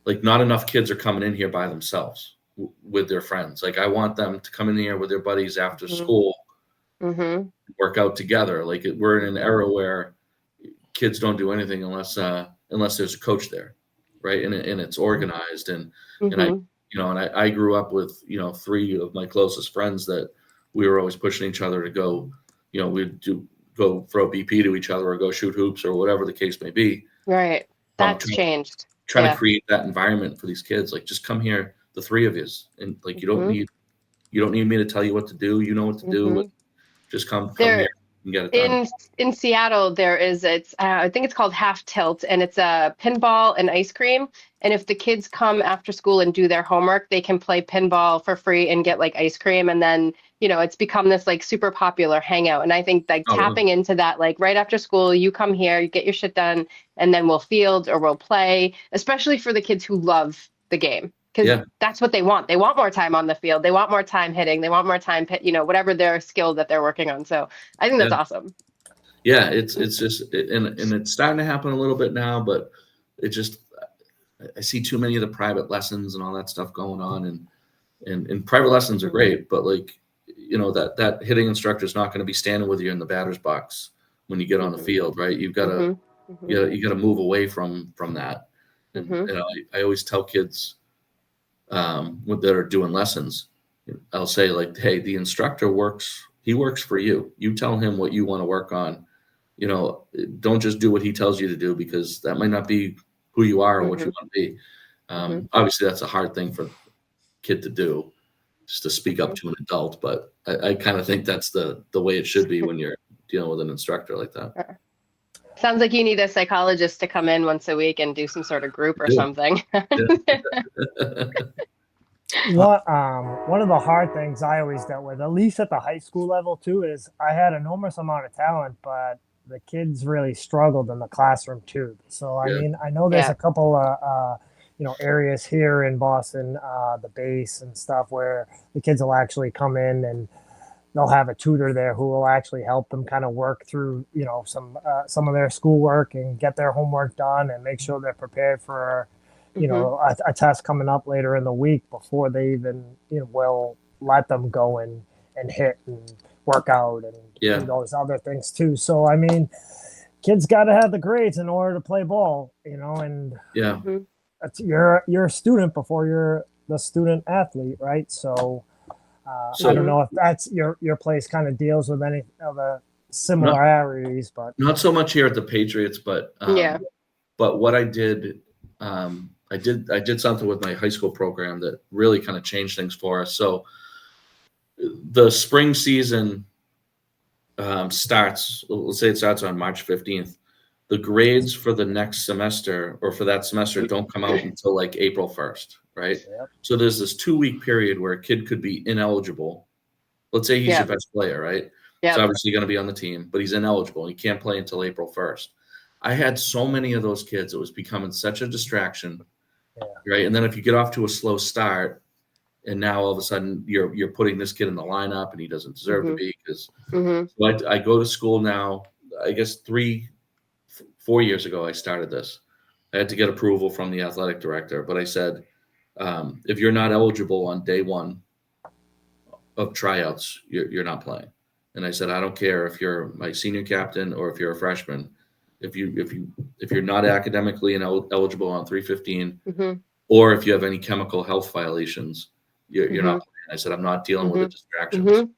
like, not enough kids are coming in here by themselves with their friends. Like, I want them to come in here with their buddies after school, work out together. Like, we're in an era where kids don't do anything unless there's a coach there, right? And it's organized. And I grew up with 3 of my closest friends that we were always pushing each other to go. We'd go throw BP to each other or go shoot hoops or whatever the case may be. Right. That's changed. Trying to create that environment for these kids. Like, just come here, the 3 of you, and like, you don't need me to tell you what to do. You know what to do. Just come here and get it done. In Seattle, there is I think it's called Half Tilt, and it's a pinball and ice cream. And if the kids come after school and do their homework, they can play pinball for free and get like ice cream. And then, it's become this like super popular hangout. And I think like tapping into that, like right after school, you come here, you get your shit done, and then we'll field or we'll play, especially for the kids who love the game. Because that's what they want. They want more time on the field. They want more time hitting. They want more time, whatever their skill that they're working on. So I think that's awesome. Yeah, it's just, and it's starting to happen a little bit now, but it just, I see too many of the private lessons and all that stuff going on, and private lessons are great, but like, that hitting instructor is not going to be standing with you in the batter's box when you get on the field, right? You've got to, you got to move away from that. And I always tell kids that are doing lessons, I'll say, like, hey, the instructor works for you. You tell him what you want to work on. Don't just do what he tells you to do, because that might not be who you are or what you want to be. Obviously, that's a hard thing for a kid to do, just to speak up to an adult. But I kind of think that's the way it should be when you're dealing with an instructor like that. Sounds like you need a psychologist to come in once a week and do some sort of group or something. One of the hard things I always dealt with, at least at the high school level too, is I had an enormous amount of talent, but the kids really struggled in the classroom too. So I mean, I know there's a couple of areas here in Boston, the base and stuff, where the kids will actually come in and they'll have a tutor there who will actually help them kind of work through, some of their schoolwork and get their homework done and make sure they're prepared for, a test coming up later in the week before they even, will let them go and hit and work out and do those other things too. So, I mean, kids got to have the grades in order to play ball, and that's, you're a student before you're the student athlete, right? So, I don't know if that's your place kind of deals with any of the similarities, but not so much here at the Patriots, but but what I did, I did something with my high school program that really kind of changed things for us. So the spring season starts, let's say it starts on March 15th. The grades for the next semester or for that semester don't come out until like April 1st, right? Yep. So there's this 2-week period where a kid could be ineligible. Let's say he's your best player, right? Yep. He's obviously going to be on the team, but he's ineligible. He can't play until April 1st. I had so many of those kids. It was becoming such a distraction, right? And then if you get off to a slow start, and now all of a sudden you're putting this kid in the lineup and he doesn't deserve to be, because so I go to school now. I guess 4 years ago I started this. I had to get approval from the athletic director, but I said, if you're not eligible on day 1 of tryouts, you're not playing. And I said, I don't care if you're my senior captain or if you're a freshman. If you're not academically eligible on 315, or if you have any chemical health violations, you're not playing. I said, I'm not dealing with the distractions.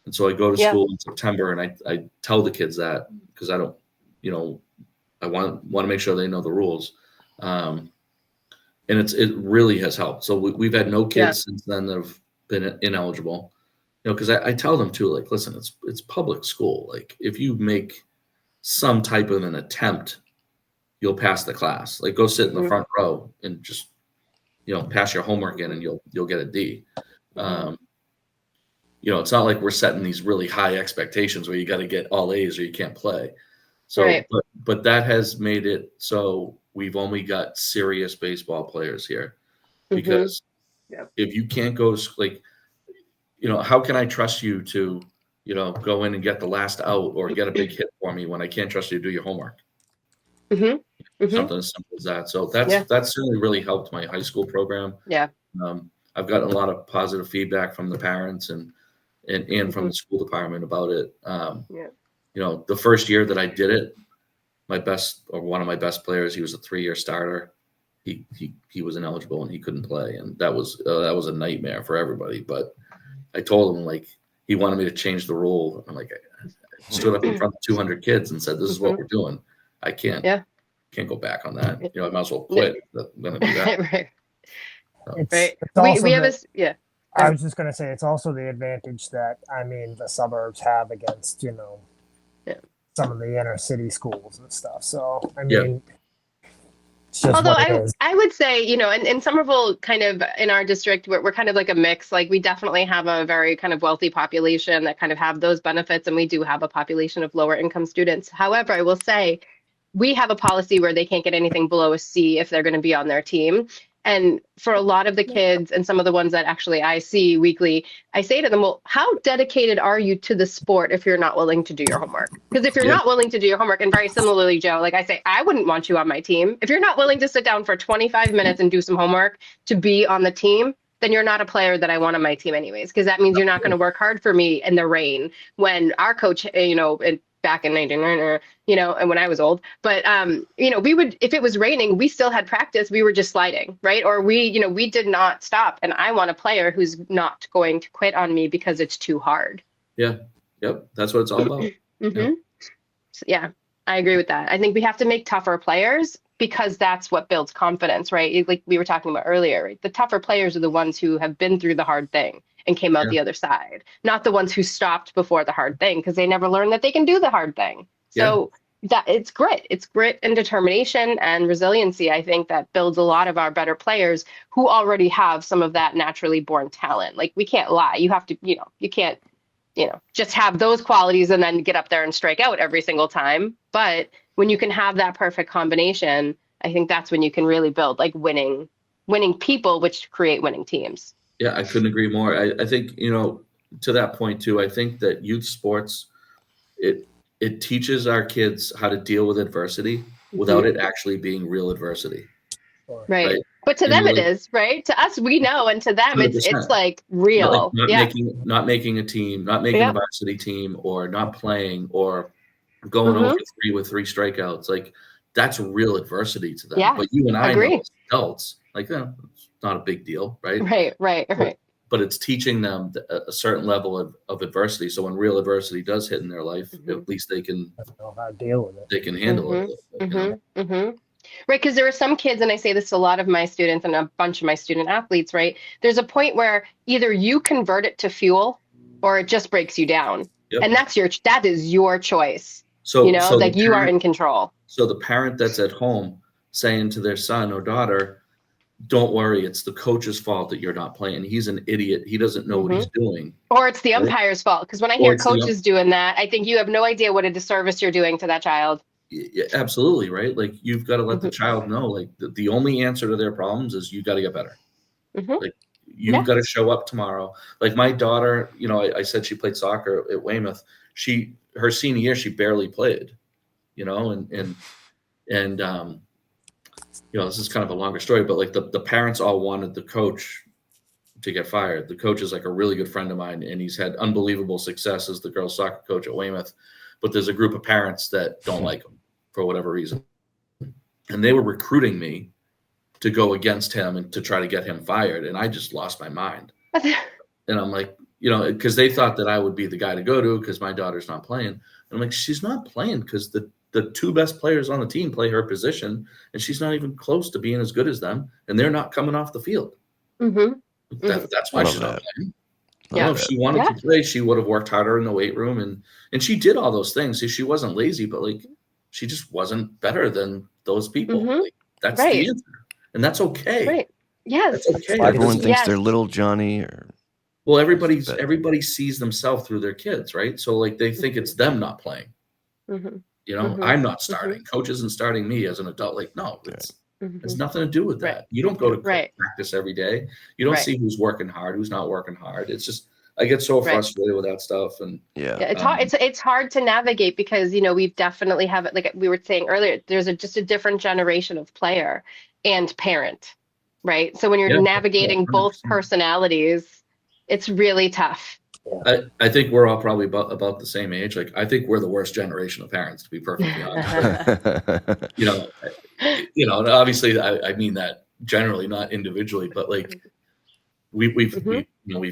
And so I go to school in September, and I tell the kids that, because I don't, I want to make sure they know the rules. And it really has helped. So we've had no kids since then that have been ineligible, because I tell them too, like, listen, it's public school. Like, if you make some type of an attempt, you'll pass the class. Like, go sit in the front row and just, pass your homework in, and you'll get a D. it's not like we're setting these really high expectations where you got to get all A's or you can't play. So, Right. but that has made it so we've only got serious baseball players here, because if you can't go like, how can I trust you to, go in and get the last out or get a big hit for me when I can't trust you to do your homework? Something as simple as that. So that's certainly really helped my high school program. Yeah. I've gotten a lot of positive feedback from the parents and from the school department about it. The first year that I did it, one of my best players, he was a 3-year starter. He was ineligible and he couldn't play, and that was a nightmare for everybody. But I told him, like, he wanted me to change the rule. I'm like, I stood up in front of 200 kids and said, "This is what we're doing. I can't go back on that. I might as well quit. I'm gonna do that." Right. It's We have I was just going to say, it's also the advantage that, the suburbs have against, some of the inner city schools and stuff. So, it's just although what it is. I would say, in Somerville, kind of in our district, we're kind of like a mix. Like, we definitely have a very kind of wealthy population that kind of have those benefits, and we do have a population of lower income students. However, I will say we have a policy where they can't get anything below a C if they're going to be on their team. And for a lot of the kids and some of the ones that actually I see weekly, I say to them, well, how dedicated are you to the sport if you're not willing to do your homework? Because if you're not willing to do your homework, and very similarly, Joe, like I say, I wouldn't want you on my team. If you're not willing to sit down for 25 minutes and do some homework to be on the team, then you're not a player that I want on my team anyways, because that means you're not going to work hard for me in the rain when our coach, back in 1999, and when I was old, but, we would, if it was raining, we still had practice. We were just sliding, right? Or we did not stop. And I want a player who's not going to quit on me because it's too hard. Yeah. Yep. That's what it's all about. So, I agree with that. I think we have to make tougher players because that's what builds confidence, right? Like we were talking about earlier, right? The tougher players are the ones who have been through the hard thing and came out the other side, not the ones who stopped before the hard thing because they never learned that they can do the hard thing. So that it's grit and determination and resiliency. I think that builds a lot of our better players who already have some of that naturally born talent. Like, we can't lie. You have to, you can't, just have those qualities and then get up there and strike out every single time. But when you can have that perfect combination, I think that's when you can really build like winning people, which create winning teams. Yeah, I couldn't agree more. I think, to that point too, I think that youth sports, it teaches our kids how to deal with adversity without it actually being real adversity. Right. But to them it is, right? To us, we know, and to them 100%. It's like real. Not making a team, not making a varsity team, or not playing, or going over 3 with 3 strikeouts. Like, that's real adversity to them. But you and I know as adults, like, it's not a big deal, right? Right. But it's teaching them a certain level of adversity. So when real adversity does hit in their life, at least they can know how to deal with it. They can handle it. Right, because there are some kids, and I say this to a lot of my students and a bunch of my student athletes, right? There's a point where either you convert it to fuel or it just breaks you down. Yep. And that is your choice. So like you are in control. So the parent that's at home saying to their son or daughter, don't worry, it's the coach's fault that you're not playing. He's an idiot. He doesn't know what he's doing. Or it's the umpire's fault. Because when I hear coaches doing that, I think you have no idea what a disservice you're doing to that child. Yeah, absolutely, right? Like, you've got to let the child know, like, the only answer to their problems is you got to get better. Like, you've got to show up tomorrow. Like, my daughter, I said she played soccer at Weymouth. Her senior year, she barely played, and this is kind of a longer story, but like the parents all wanted the coach to get fired. The coach is like a really good friend of mine, and he's had unbelievable success as the girls' soccer coach at Weymouth. But there's a group of parents that don't like him for whatever reason. And they were recruiting me to go against him and to try to get him fired. And I just lost my mind. And I'm like, because they thought that I would be the guy to go to because my daughter's not playing. And I'm like, she's not playing because the 2 best players on the team play her position, and she's not even close to being as good as them, and they're not coming off the field. That's why she's not playing. If she wanted to play, she would have worked harder in the weight room, and she did all those things. She wasn't lazy, but like, she just wasn't better than those people. Like, that's the answer, and that's okay. Right. Yes. That's okay. Everyone thinks they're little Johnny or Well, everybody sees themselves through their kids, right? So like they think it's them not playing. I'm not starting. Coach isn't starting me as an adult. Like, no, it's nothing to do with that. You don't go to practice every day. You don't see who's working hard, who's not working hard. It's just I get so frustrated with that stuff. And it's hard. It's hard to navigate because we've definitely have it, like we were saying earlier. There's just a different generation of player and parent, right? So when you're navigating both personalities, it's really tough. I think we're all probably about the same age. Like, I think we're the worst generation of parents, to be perfectly honest. Obviously I mean that generally, not individually, but like we've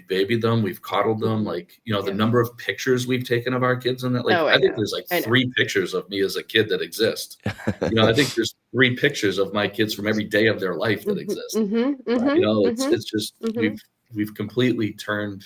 babied them, we've coddled them. Like, the number of pictures we've taken of our kids and that, like, I think there's like 3 pictures of me as a kid that exist. I think there's 3 pictures of my kids from every day of their life that exist. It's just we've completely turned.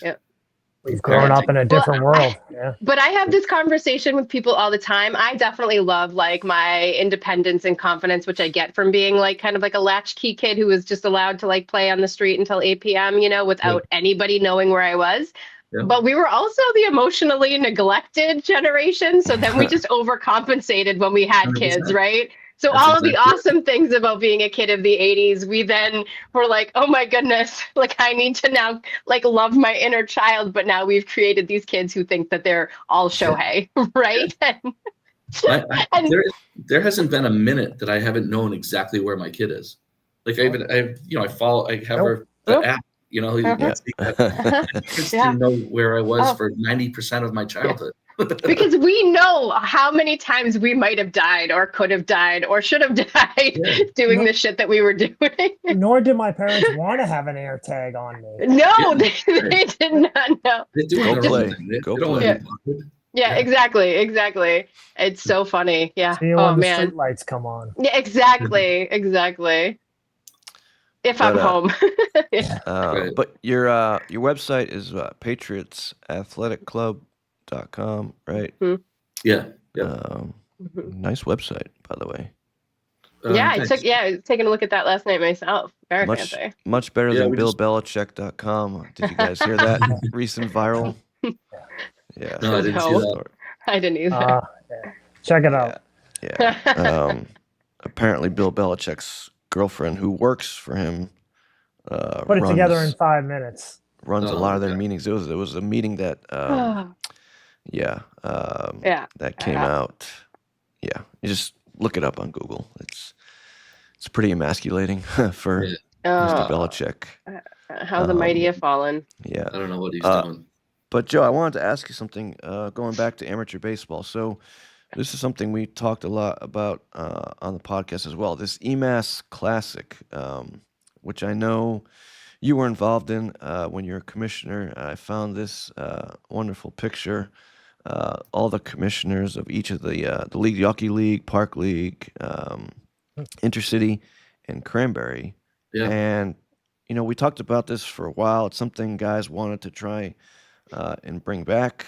We've grown up in a different world. But I have this conversation with people all the time. I definitely love like my independence and confidence, which I get from being like kind of like a latchkey kid who was just allowed to like play on the street until 8 p.m., without anybody knowing where I was. Yeah. But we were also the emotionally neglected generation. So then we just overcompensated when we had 100%. Kids, right? So all of the awesome things about being a kid of the 80s, we then were like, oh my goodness, like I need to now like love my inner child. But now we've created these kids who think that they're all Shohei, right? There hasn't been a minute that I haven't known exactly where my kid is. Like I have her app, I just didn't know where I was for 90% of my childhood. Because we know how many times we might have died or could have died or should have died doing the shit that we were doing. Nor did my parents want to have an air tag on me. No, they did not know. Go play. Yeah, exactly. It's so funny. Yeah. See when the street lights come on. Yeah, exactly. If I'm home. But your website is patriotsathletic.com, right? Mm-hmm. Yeah. Nice website, by the way. I was taking a look at that last night myself. Very fancy. Much better than BillBelichick.com. Did you guys hear that recent viral? Yeah. No, I didn't see that. I didn't either. Check it out. Yeah. Apparently, Bill Belichick's girlfriend, who works for him, put it together in 5 minutes. Runs a lot of their meetings. It was a meeting that that came out. Yeah, you just look it up on Google. It's pretty emasculating for Mr. Belichick. How the mighty have fallen. Yeah, I don't know what he's doing. But Joe, I wanted to ask you something. Going back to amateur baseball, so this is something we talked a lot about on the podcast as well. This EMAS Classic, which I know you were involved in when you were a commissioner. I found this wonderful picture. All the commissioners of each of the League, Yucky League, Park League, Intercity, and Cranberry. Yeah. And, we talked about this for a while. It's something guys wanted to try and bring back.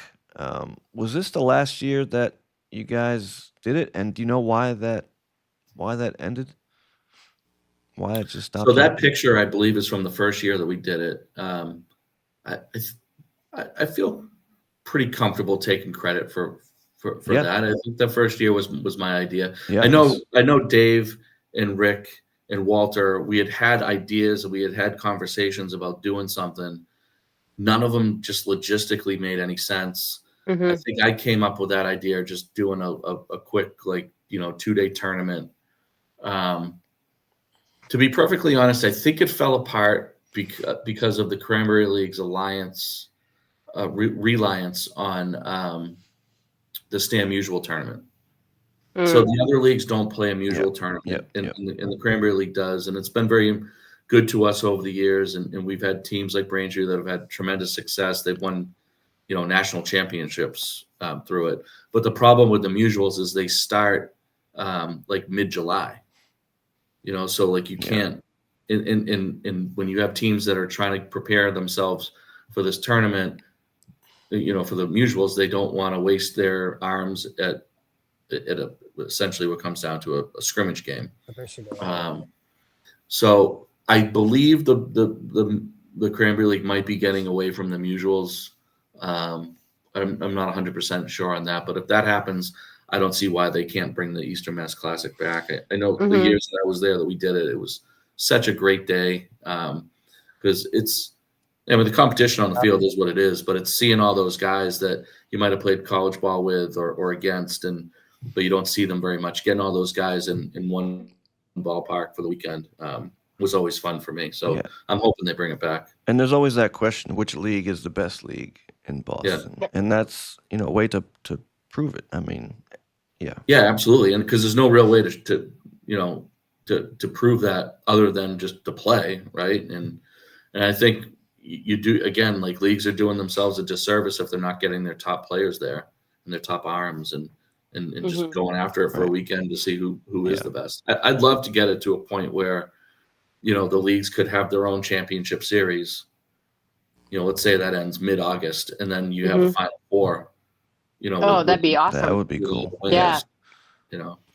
Was this the last year that you guys did it? And do you know why that ended? Why it just stopped? So that picture, I believe, is from the first year that we did it. I feel pretty comfortable taking credit for that. I think the first year was my idea. Yeah, I know Dave and Rick and Walter, we had ideas, we had conversations about doing something. None of them just logistically made any sense. Mm-hmm. I think I came up with that idea, just doing a quick 2-day tournament. To be perfectly honest, I think it fell apart because of the Cranberry League's reliance on the Stam Usual tournament. So the other leagues don't play a mutual tournament, and the Cranberry League does, and it's been very good to us over the years. And we've had teams like Braintree that have had tremendous success. They've won, national championships through it. But the problem with the mutuals is they start mid-July. So you can't. And when you have teams that are trying to prepare themselves for this tournament, for the mutuals, they don't want to waste their arms at essentially what comes down to a scrimmage game. So I believe the the Cranberry League might be getting away from them usuals. I'm not 100% sure on that, but if that happens, I don't see why they can't bring the Eastern Mass Classic back. I know the years that I was there that we did it, it was such a great day because the competition on the field is what it is, but it's seeing all those guys that you might have played college ball with or against, but you don't see them very much. Getting all those guys in one ballpark for the weekend was always fun for me. So I'm hoping they bring it back. And there's always that question, which league is the best league in Boston? Yeah. And that's, a way to prove it. I mean, yeah. Yeah, absolutely. And because there's no real way to prove that other than just to play, right? And I think you do, again, like leagues are doing themselves a disservice if they're not getting their top players there and their top arms and just going after it for a weekend to see who is the best. I'd love to get it to a point where, the leagues could have their own championship series. Let's say that ends mid-August, and then you have a Final Four. That'd be awesome. That would be cool. Yeah.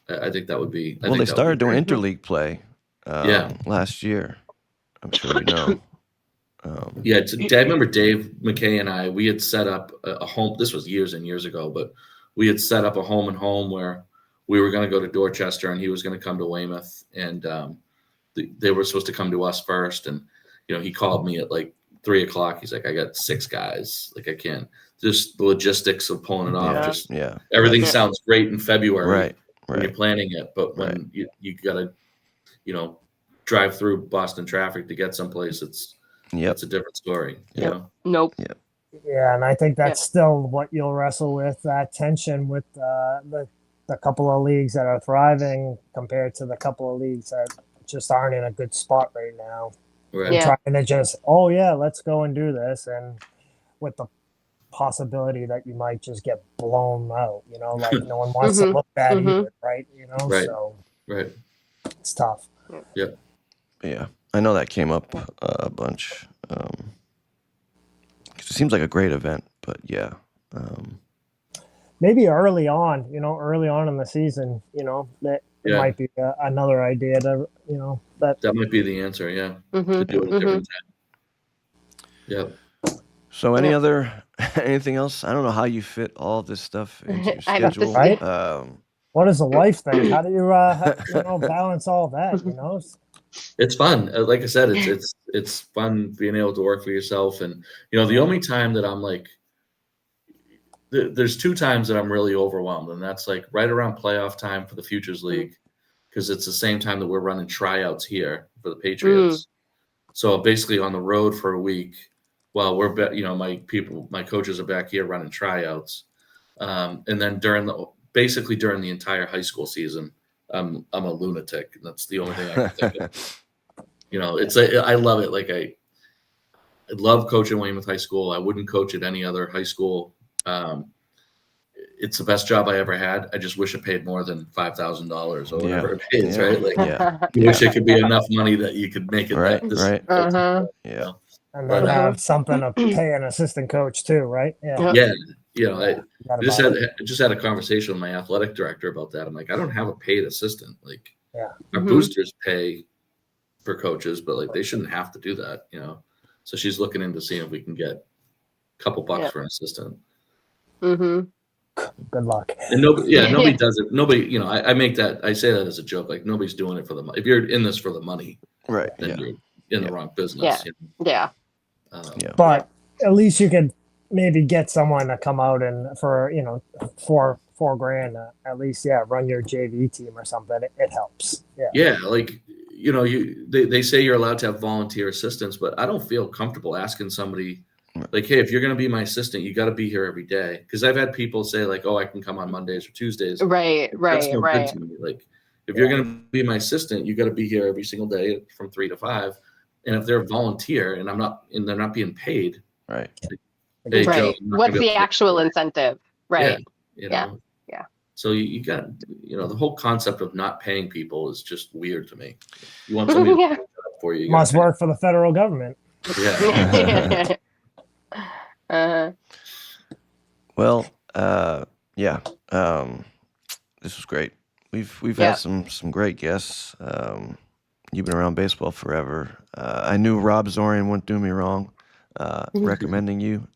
I think that would be. Well, they started doing interleague play last year. I'm sure you know. I remember Dave McKay and I, we had set up a home. This was years and years ago, but we had set up a home and home where we were going to go to Dorchester and he was going to come to Weymouth, and they were supposed to come to us first. And, he called me at like 3:00. He's like, I got 6 guys. Like, I can't. Just the logistics of pulling it off. Everything sounds great in February when you're planning it, but when you got to, drive through Boston traffic to get someplace, it's a different story. You know? Nope. Yep. Yeah, and I think that's still what you'll wrestle with, that tension with the couple of leagues that are thriving compared to the couple of leagues that just aren't in a good spot right now. Right. And trying to just, let's go and do this, and with the possibility that you might just get blown out, like no one wants to look bad either, right? So it's tough. Yeah, I know that came up a bunch. It seems like a great event, but yeah. Maybe early on in the season, that it might be another idea to, that might be the answer. Yeah. To do it a different time. Yep. So anything else? I don't know how you fit all this stuff into your I know, schedule. Right? What is a life thing? How do you, balance all that, It's fun. Like I said, it's fun being able to work for yourself. And, the only time that I'm like, there's 2 times that I'm really overwhelmed. And that's like right around playoff time for the Futures League, because it's the same time that we're running tryouts here for the Patriots. So basically on the road for a week while we're, my coaches are back here running tryouts. And then during the entire high school season, I'm a lunatic. That's the only thing I can think of. I love it. Like I love coaching Weymouth High School. I wouldn't coach at any other high school. It's the best job I ever had. I just wish it paid more than $5,000 or whatever it pays, right? Like, you wish it could be enough money that you could make it right. Yeah. And then have something to pay an assistant coach too, right? Yeah. I just had a conversation with my athletic director about that. I'm like, I don't have a paid assistant. Like, our boosters pay for coaches, but like they shouldn't have to do that, So she's looking into seeing if we can get a couple bucks for an assistant. Good luck. And nobody does it. Nobody, I say that as a joke. Like nobody's doing it for the money. If you're in this for the money, right, then you're in the wrong business. But at least you could maybe get someone to come out and for $4,000 at least run your JV team or something. It helps. Like they say you're allowed to have volunteer assistants, but I don't feel comfortable asking somebody like, hey, if you're going to be my assistant, you got to be here every day. Because I've had people say like, oh, I can come on Mondays or Tuesdays. Right. That's no good to me. Like if you're going to be my assistant, you got to be here every single day from 3 to 5. And if they're volunteer and they're not being paid, right? Hey, Joe, what's the actual incentive? Right. Yeah. So you got, the whole concept of not paying people is just weird to me. You want somebody to do that for you. Must work for the federal government. Yeah. Well, this was great. We've had some great guests. you've been around baseball forever. I knew Rob Zorian wouldn't do me wrong recommending you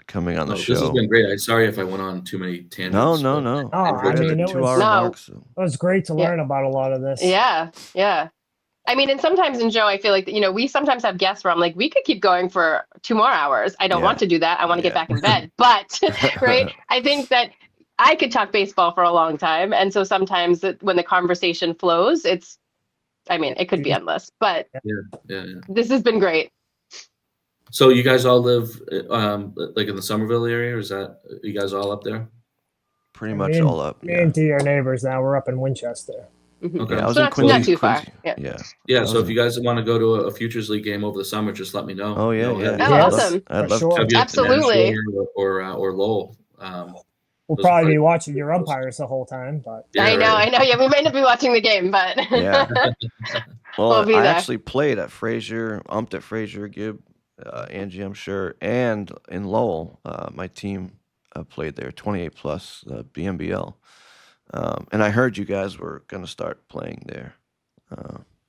coming on the show. This has been great. I'm sorry if I went on too many tangents. No. No, I We're to mean, the it 2-hour was, mark. So. it was great to learn about a lot of this. Yeah. I mean, and sometimes in Joe, I feel like, we sometimes have guests where I'm like, we could keep going for 2 more hours. I don't want to do that. I want to get back in bed. But, right, I think that I could talk baseball for a long time. And so sometimes when the conversation flows, it could be endless. But this has been great. So you guys all live like in the Somerville area, or is that you guys all up there? Pretty much all up. Me and T are neighbors now. We're up in Winchester. Okay. I was so in Quincy. Not too far. Yeah. So if you guys want to go to a Futures League game over the summer, just let me know. Oh yeah. Awesome. I'd love sure. to. Absolutely. Or Lowell. We'll probably be watching your umpires the whole time, but I know. Yeah, we might not be watching the game, but Well, we'll I actually played at Fraser, umped at Fraser, Gibb, Angie, I'm sure, and in Lowell, my team played there, 28 plus BMBL, and I heard you guys were going to start playing there.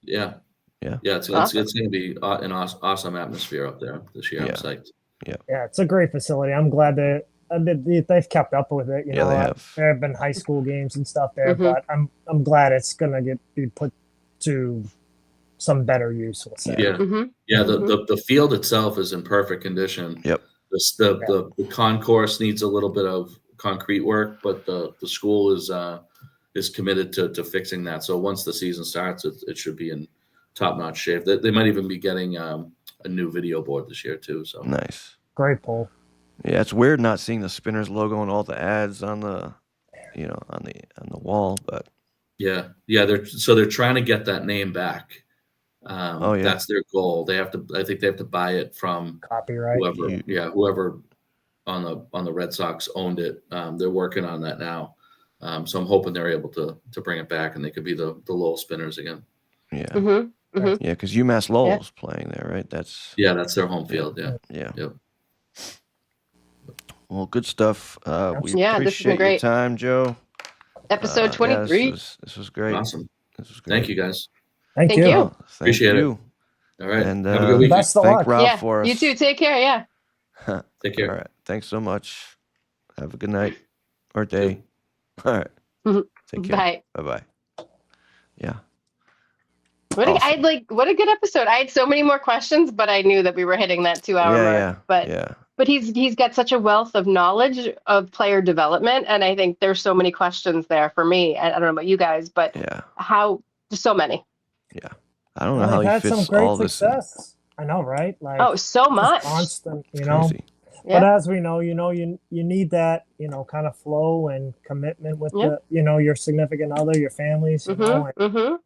Yeah. It's going to be an awesome atmosphere up there this year. I'm psyched. Yeah, it's a great facility. I'm glad that they've kept up with it. They have. There have been high school games and stuff there, but I'm glad it's gonna be put to some better use. We'll say. The field itself is in perfect condition. Yep. The concourse needs a little bit of concrete work, but the school is committed to fixing that. So once the season starts, it should be in top-notch shape. They might even be getting a new video board this year too. So nice. Great pull. Yeah, it's weird not seeing the Spinners logo and all the ads on the, on the wall, but they're trying to get that name back. That's their goal. I think they have to buy it from copyright. Whoever on the Red Sox owned it. They're working on that now. So I'm hoping they're able to bring it back and they could be the Lowell Spinners again. Yeah. Yeah, because UMass Lowell's playing there, right? That's their home field. Yeah. Yep. Well, good stuff. We this has been appreciate great. your time, Joe. Episode 23. This was great. Awesome. This was great. Thank you, guys. Thank you. Appreciate you. All right. And have a good weekend. Best of thank luck. Rob for us. You too. Take care. Yeah. Take care. All right. Thanks so much. Have a good night or day. All right. Take care. Bye. Bye-bye. Yeah. What a good episode. I had so many more questions, but I knew that we were hitting that 2-hour mark. But he's got such a wealth of knowledge of player development, and I think there's so many questions there for me. I don't know about you guys, but just so many. Yeah. I don't know how he had fits some great all this in. success. I know, right? Like so much. Constant, It's crazy. But as we know, you need that, kind of flow and commitment with the, your significant other, your families, and,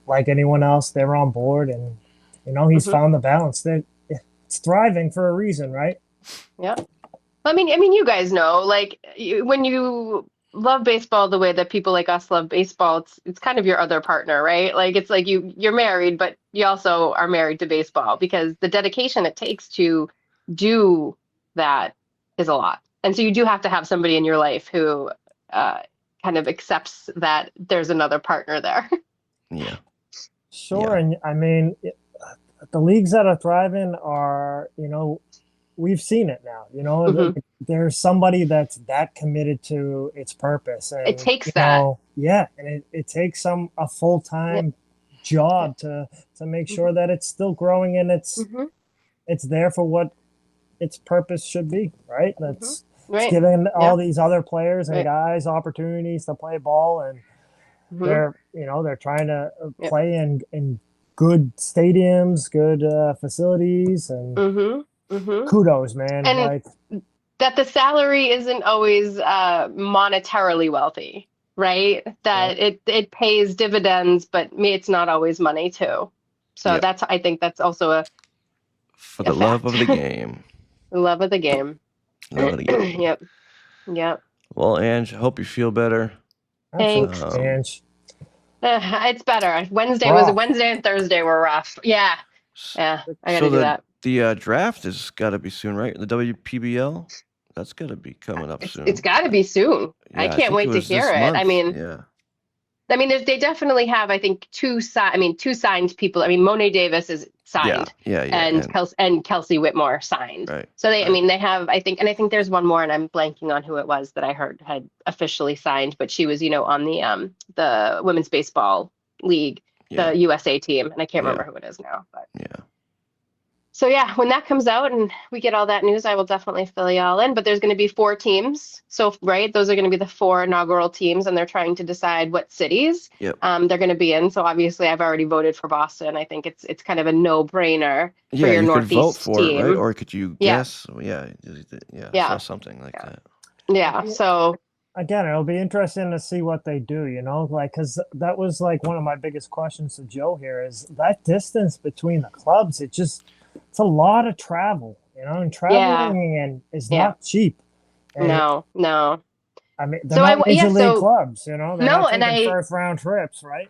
like anyone else, they're on board, and he's found the balance. That it's thriving for a reason, right? Yeah. I mean, you guys know, like when you love baseball the way that people like us love baseball, it's kind of your other partner, right? Like it's like you're married, but you also are married to baseball, because the dedication it takes to do that is a lot. And so you do have to have somebody in your life who kind of accepts that there's another partner there. Yeah. Sure. And I mean, the leagues that are thriving are, we've seen it now, there's somebody that's that committed to its purpose. And, it takes that. And it takes a full-time job to make sure that it's still growing and it's there for what its purpose should be, right? It's giving all these other players and guys opportunities to play ball, and they're trying to play in good stadiums, good facilities, and kudos, man. And like that the salary isn't always monetarily wealthy, right? That it pays dividends, but it's not always money too. So I think that's also for the love of the game. Love of the game. Love of the game. Yep. Well, Ange, hope you feel better. Thanks. Ange. It's better. Wednesday and Thursday were rough. Yeah. I got to do that. The draft has got to be soon, right? The WPBL, that's got to be coming up soon. It's got to be soon. I can't wait to hear it. I mean, I mean, they definitely have, I think, two signed people. I mean, Monet Davis is signed, Yeah. and Kelsey Whitmore signed. Right. So I right. mean, they have, I think there's one more, and I'm blanking on who it was that I heard had officially signed, but she was, on the Women's Baseball League, Yeah. the USA team, and I can't Yeah. remember who it is now, but. Yeah. So yeah, when that comes out and we get all that news, I will definitely fill y'all in. But there's going to be 4 teams. So right, those are going to be the 4 inaugural teams, and they're trying to decide what cities Yep. they're going to be in. So obviously, I've already voted for Boston. I think it's kind of a no-brainer for Yeah, your you could vote Northeast for team. it, right? Or could you Yeah. guess? Yeah. I Yeah. saw something like that. Yeah. So Again, it'll be interesting to see what they do, like, because that was like one of my biggest questions to Joe here is that distance between the clubs. It's a lot of travel, and traveling is not cheap. And no. I mean, So they're not major league so clubs, they're no, not and taking first round trips, right?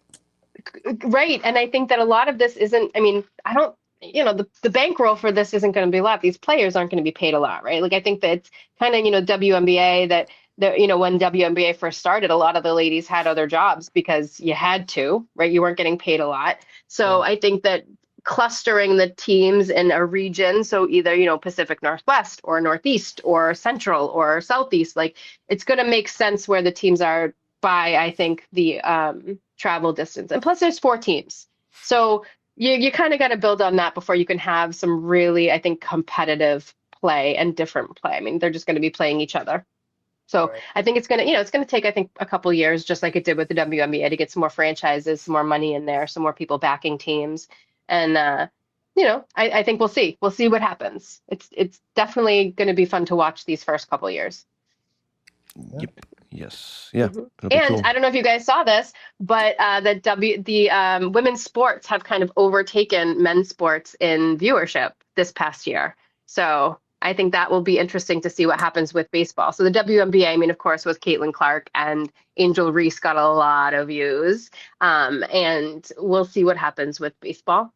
Right. And I think that a lot of this isn't, I mean, I don't, the bankroll for this isn't going to be a lot. These players aren't going to be paid a lot, right? Like, I think that it's kind of, WNBA that, when WNBA first started, a lot of the ladies had other jobs because you had to, right? You weren't getting paid a lot. So I think that clustering the teams in a region, so either, Pacific Northwest or Northeast or Central or Southeast, like it's going to make sense where the teams are by, I think, the travel distance. And plus there's 4 teams. So you kind of got to build on that before you can have some really, I think, competitive play and different play. I mean, they're just going to be playing each other. So Right. I think it's going to take, I think, a couple years, just like it did with the WNBA, to get some more franchises, some more money in there, some more people backing teams. And, I think we'll see. We'll see what happens. It's definitely going to be fun to watch these first couple years. Yep. Yes. Yeah. Mhm. It'll be And cool. I don't know if you guys saw this, but the women's sports have kind of overtaken men's sports in viewership this past year. So I think that will be interesting to see what happens with baseball. So the WNBA, I mean, of course, was Caitlin Clark and Angel Reese got a lot of views. And we'll see what happens with baseball.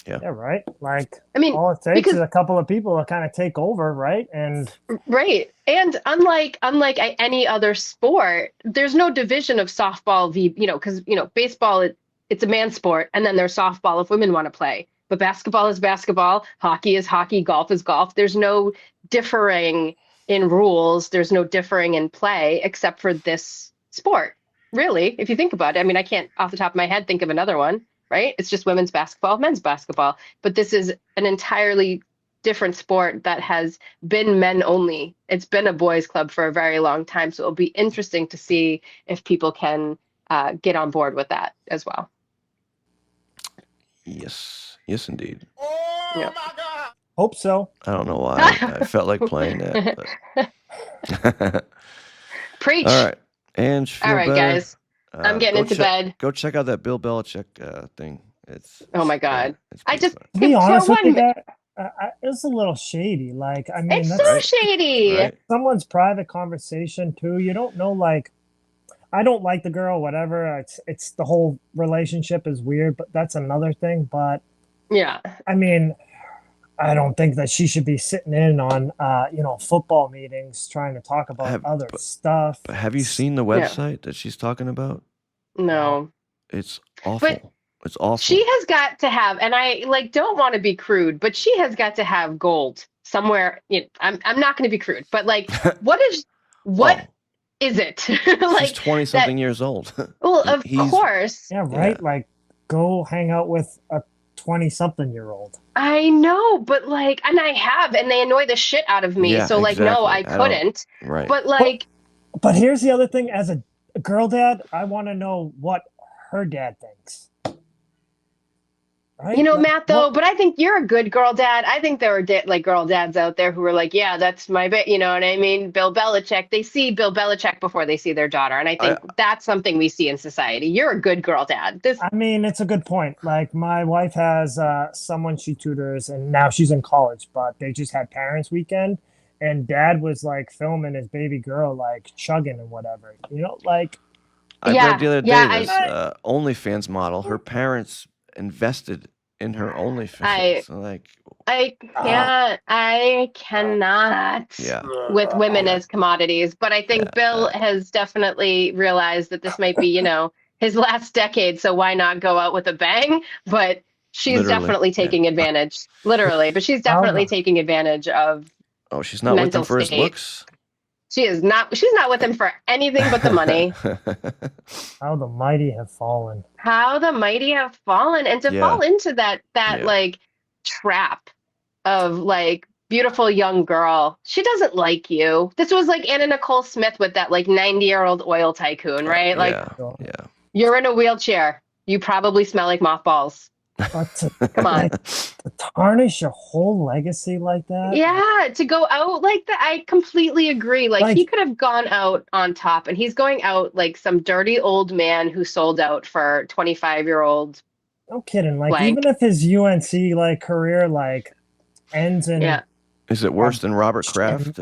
Yeah, right. Like, I mean, all it takes because is a couple of people to kind of take over, right? And right. And unlike any other sport, there's no division of softball because baseball it's a man's sport, and then there's softball if women want to play. But basketball is basketball, hockey is hockey, golf is golf. There's no differing in rules, there's no differing in play except for this sport. Really, if you think about it. I mean, I can't off the top of my head think of another one, right? It's just women's basketball, men's basketball. But this is an entirely different sport that has been men only. It's been a boys club for a very long time. So it'll be interesting to see if people can get on board with that as well. Yes, indeed. Yeah. hope so. I don't know why I felt like playing that. But Preach. all right. And feel All right, better. guys. I'm getting go into bed. Go check out that Bill Belichick thing. Oh my God. it's I pretty just fun. To be honest with you, one. it's a little shady. Like, I mean, It's that's so Right. shady. Right? someone's private conversation too. You don't know, like, I don't like the girl, whatever. It's the whole relationship is weird, but that's another thing. But Yeah. I mean, I don't think that she should be sitting in on football meetings trying to talk about other stuff. But have you seen the website that she's talking about? No. It's awful. But it's awful. she has got to have, and I don't want to be crude, but she has got to have gold somewhere. I'm not going to be crude, but like, what is it? Like, she's 20-something years old. Well, of course. Yeah, right. Yeah. Like, go hang out with a 20-something-year-old. I know, but like, and I have, and they annoy the shit out of me. Yeah, So like, no, I exactly. couldn't. Right. But like, But here's the other thing: as a girl dad, I want to know what her dad thinks. Right? Matt, though, but I think you're a good girl dad. I think there are girl dads out there who are like, yeah, that's my you know what I mean? Bill Belichick. They see Bill Belichick before they see their daughter. And I think that's something we see in society. You're a good girl dad. I mean, it's a good point. Like, my wife has someone she tutors, and now she's in college, but they just had parents' weekend, and dad was like filming his baby girl, like chugging and whatever, like. I read the other day this OnlyFans model. Her parents invested in her OnlyFans. So, like, I cannot yeah, with women Yeah. as commodities, but I think Bill has definitely realized that this might be, his last decade, so why not go out with a bang? But she's Literally, definitely taking advantage, literally, but she's definitely taking advantage of Oh, she's not with mental him for his state. looks. She's not with him for anything but the money. How the mighty have fallen. How the mighty have fallen, and to fall into that like trap of like beautiful young girl. She doesn't like you. This was like Anna Nicole Smith with that like 90-year-old oil tycoon, right? Like you're in a wheelchair. You probably smell like mothballs. But Come on. to tarnish your whole legacy like that? Yeah, to go out like that, I completely agree. Like he could have gone out on top, and he's going out like some dirty old man who sold out for 25-year-old. No kidding. Like even if his UNC like career like ends in Is it worse than Robert Kraft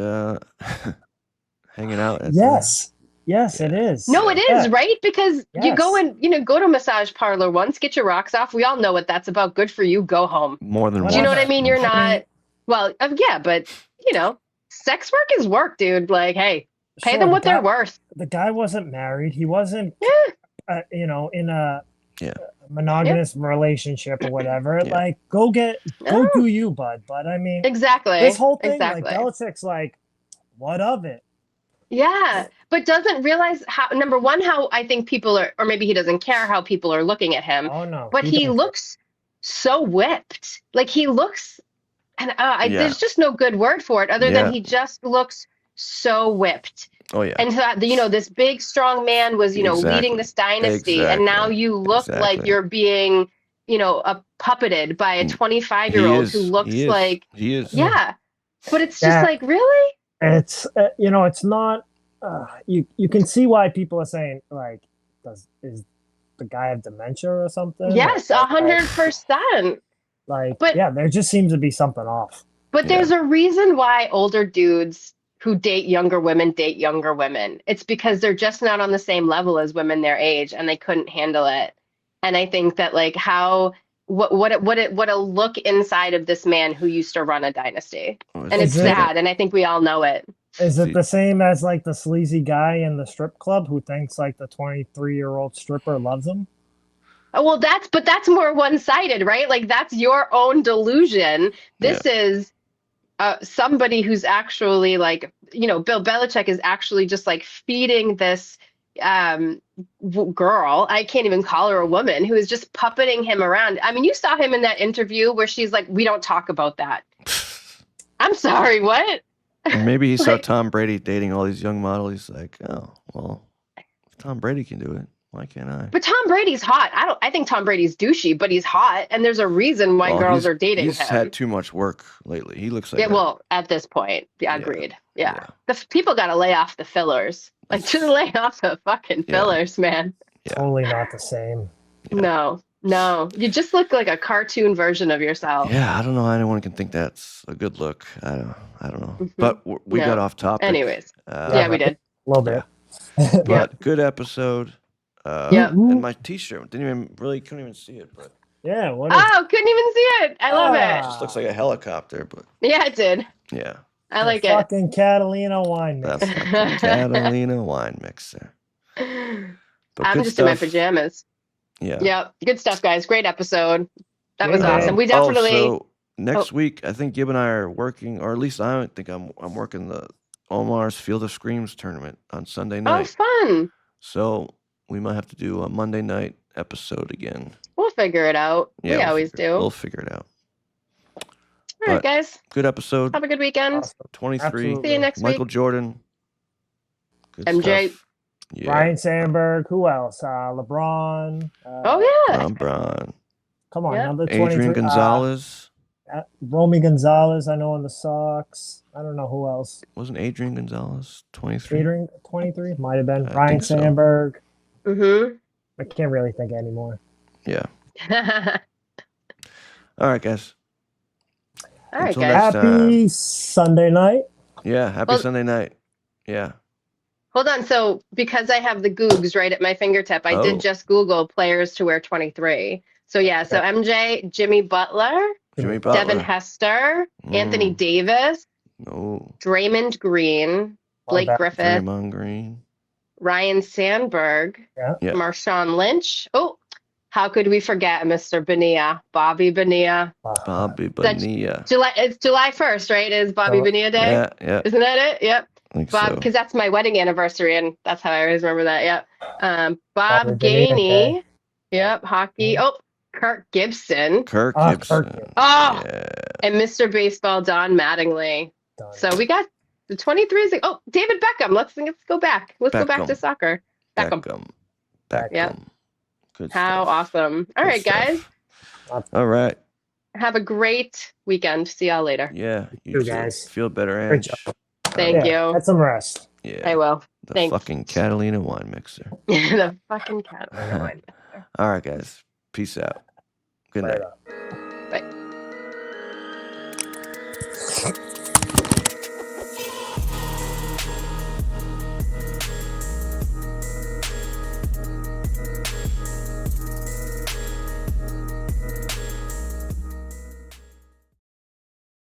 hanging out? Yes, it is. No, it is, right? Because you go and, go to a massage parlor once, get your rocks off. We all know what that's about. Good for you. Go home. More than Do you know what I mean? You're not, well, yeah, but, sex work is work, dude. Like, hey, pay them what they're worth. The guy wasn't married. He wasn't, in a monogamous relationship or whatever. Like, go do you, bud. But I mean, exactly. This whole thing, like, Belichick's like, what of it? Yeah, but doesn't realize how, number one, how I think people are, or maybe he doesn't care how people are looking at him. Oh, no. But he looks so whipped. Like he looks, and there's just no good word for it other than he just looks so whipped. Oh, yeah. And so, this big, strong man was, leading this dynasty. And now you look like you're being, puppeted by a 25-year-old who looks like. He is. Yeah. But it's just like, really? It's it's not you can see why people are saying like is the guy have dementia or something? Yes, 100%. Like there just seems to be something off. But there's a reason why older dudes who date younger women. It's because they're just not on the same level as women their age, and they couldn't handle it. And I think that like what a look inside of this man who used to run a dynasty. And it's sad, and I think we all know it. Is it the same as like the sleazy guy in the strip club who thinks like the 23-year-old stripper loves him? Oh, well, that's more one-sided, right? Like that's your own delusion. This is somebody who's actually like, Bill Belichick is actually just like feeding this girl, I can't even call her a woman, who is just puppeting him around. I mean, you saw him in that interview where she's like, we don't talk about that. I'm sorry, what? Maybe he saw Tom Brady dating all these young models. He's like, oh, well, if Tom Brady can do it, why can't I? But Tom Brady's hot. I think Tom Brady's douchey, but he's hot, and there's a reason why girls are dating him. He's had too much work lately. He looks like well, at this point, agreed. Yeah. The people got to lay off the fillers. Like, just lay off the fucking fillers, man. Totally not the same. No. You just look like a cartoon version of yourself. Yeah, I don't know how anyone can think that's a good look. I don't know. Mm-hmm. But we got off topic. Anyways. We did. A little bit. But good episode. And my t-shirt couldn't even see it, but couldn't even see it. I love it. It just looks like a helicopter, but yeah, it did. Yeah. I like it. Fucking Catalina wine mixer. That's fucking Catalina wine mixer. But I'm just in my pajamas. Yeah. Yeah. Good stuff, guys. Great episode. That was awesome. We definitely. So next week, I think Gib and I are working, or at least I think I'm working the Omar's Field of Screams tournament on Sunday night. Oh, fun. So we might have to do a Monday night episode again. We'll figure it out. Yeah, we always do. We'll figure it out. All right, guys. Good episode. Have a good weekend. Awesome. 23. Absolutely. See you next Michael week. Jordan. Good MJ. stuff. Yeah. Ryan Sandberg. Who else? LeBron. LeBron. Come on, Yeah. another 23. Adrian Gonzalez. Romy Gonzalez, I know in the Sox. I don't know who else. Wasn't Adrian Gonzalez 23? Adrian 23 might have been. I Ryan think so. Sandberg. Mm-hmm. I can't really think anymore. Yeah. All right, guys. All right, Until guys. next time. Happy Sunday night. Yeah, happy Sunday night. Yeah. Hold on. So because I have the Googs right at my fingertip, I Oh. did just Google players to wear 23. So MJ, Jimmy Butler, Jimmy Butler. Devin Hester, Anthony Davis, Oh, Draymond Green, Blake bad. Griffith, Draymond Green. Ryan Sandberg, Yeah. Yeah. Marshawn Lynch. Oh, how could we forget Mr. Bonilla, Bobby Bonilla? Bobby That's- Bonilla. It's July 1st, right? Is Bobby Bonilla Day? Yeah, yeah. Isn't that it? Yep. I think Bob, so. because that's my wedding anniversary, and that's how I always remember that. Yep. Bob Bobby Bonilla Gainey. Day. Yep. Hockey. Oh, Kirk Gibson. Kirk Ah, Gibson. Kirk Gibson. Oh, Yeah. and Mr. Baseball, Don Mattingly. So we got the 23s. Oh, David Beckham. Let's go back. Let's go back to Beckham. soccer. Beckham. Beckham. Yep. Good How stuff. awesome. All Good right, guys. stuff. All right. Have a great weekend. See y'all later. Yeah. You too. guys. Feel better, Great Ange. job. Thank you. Get some rest. Yeah. I will. The Thanks. fucking Catalina wine mixer. The fucking cat. All right, guys. Peace out. Good night. Later. Bye.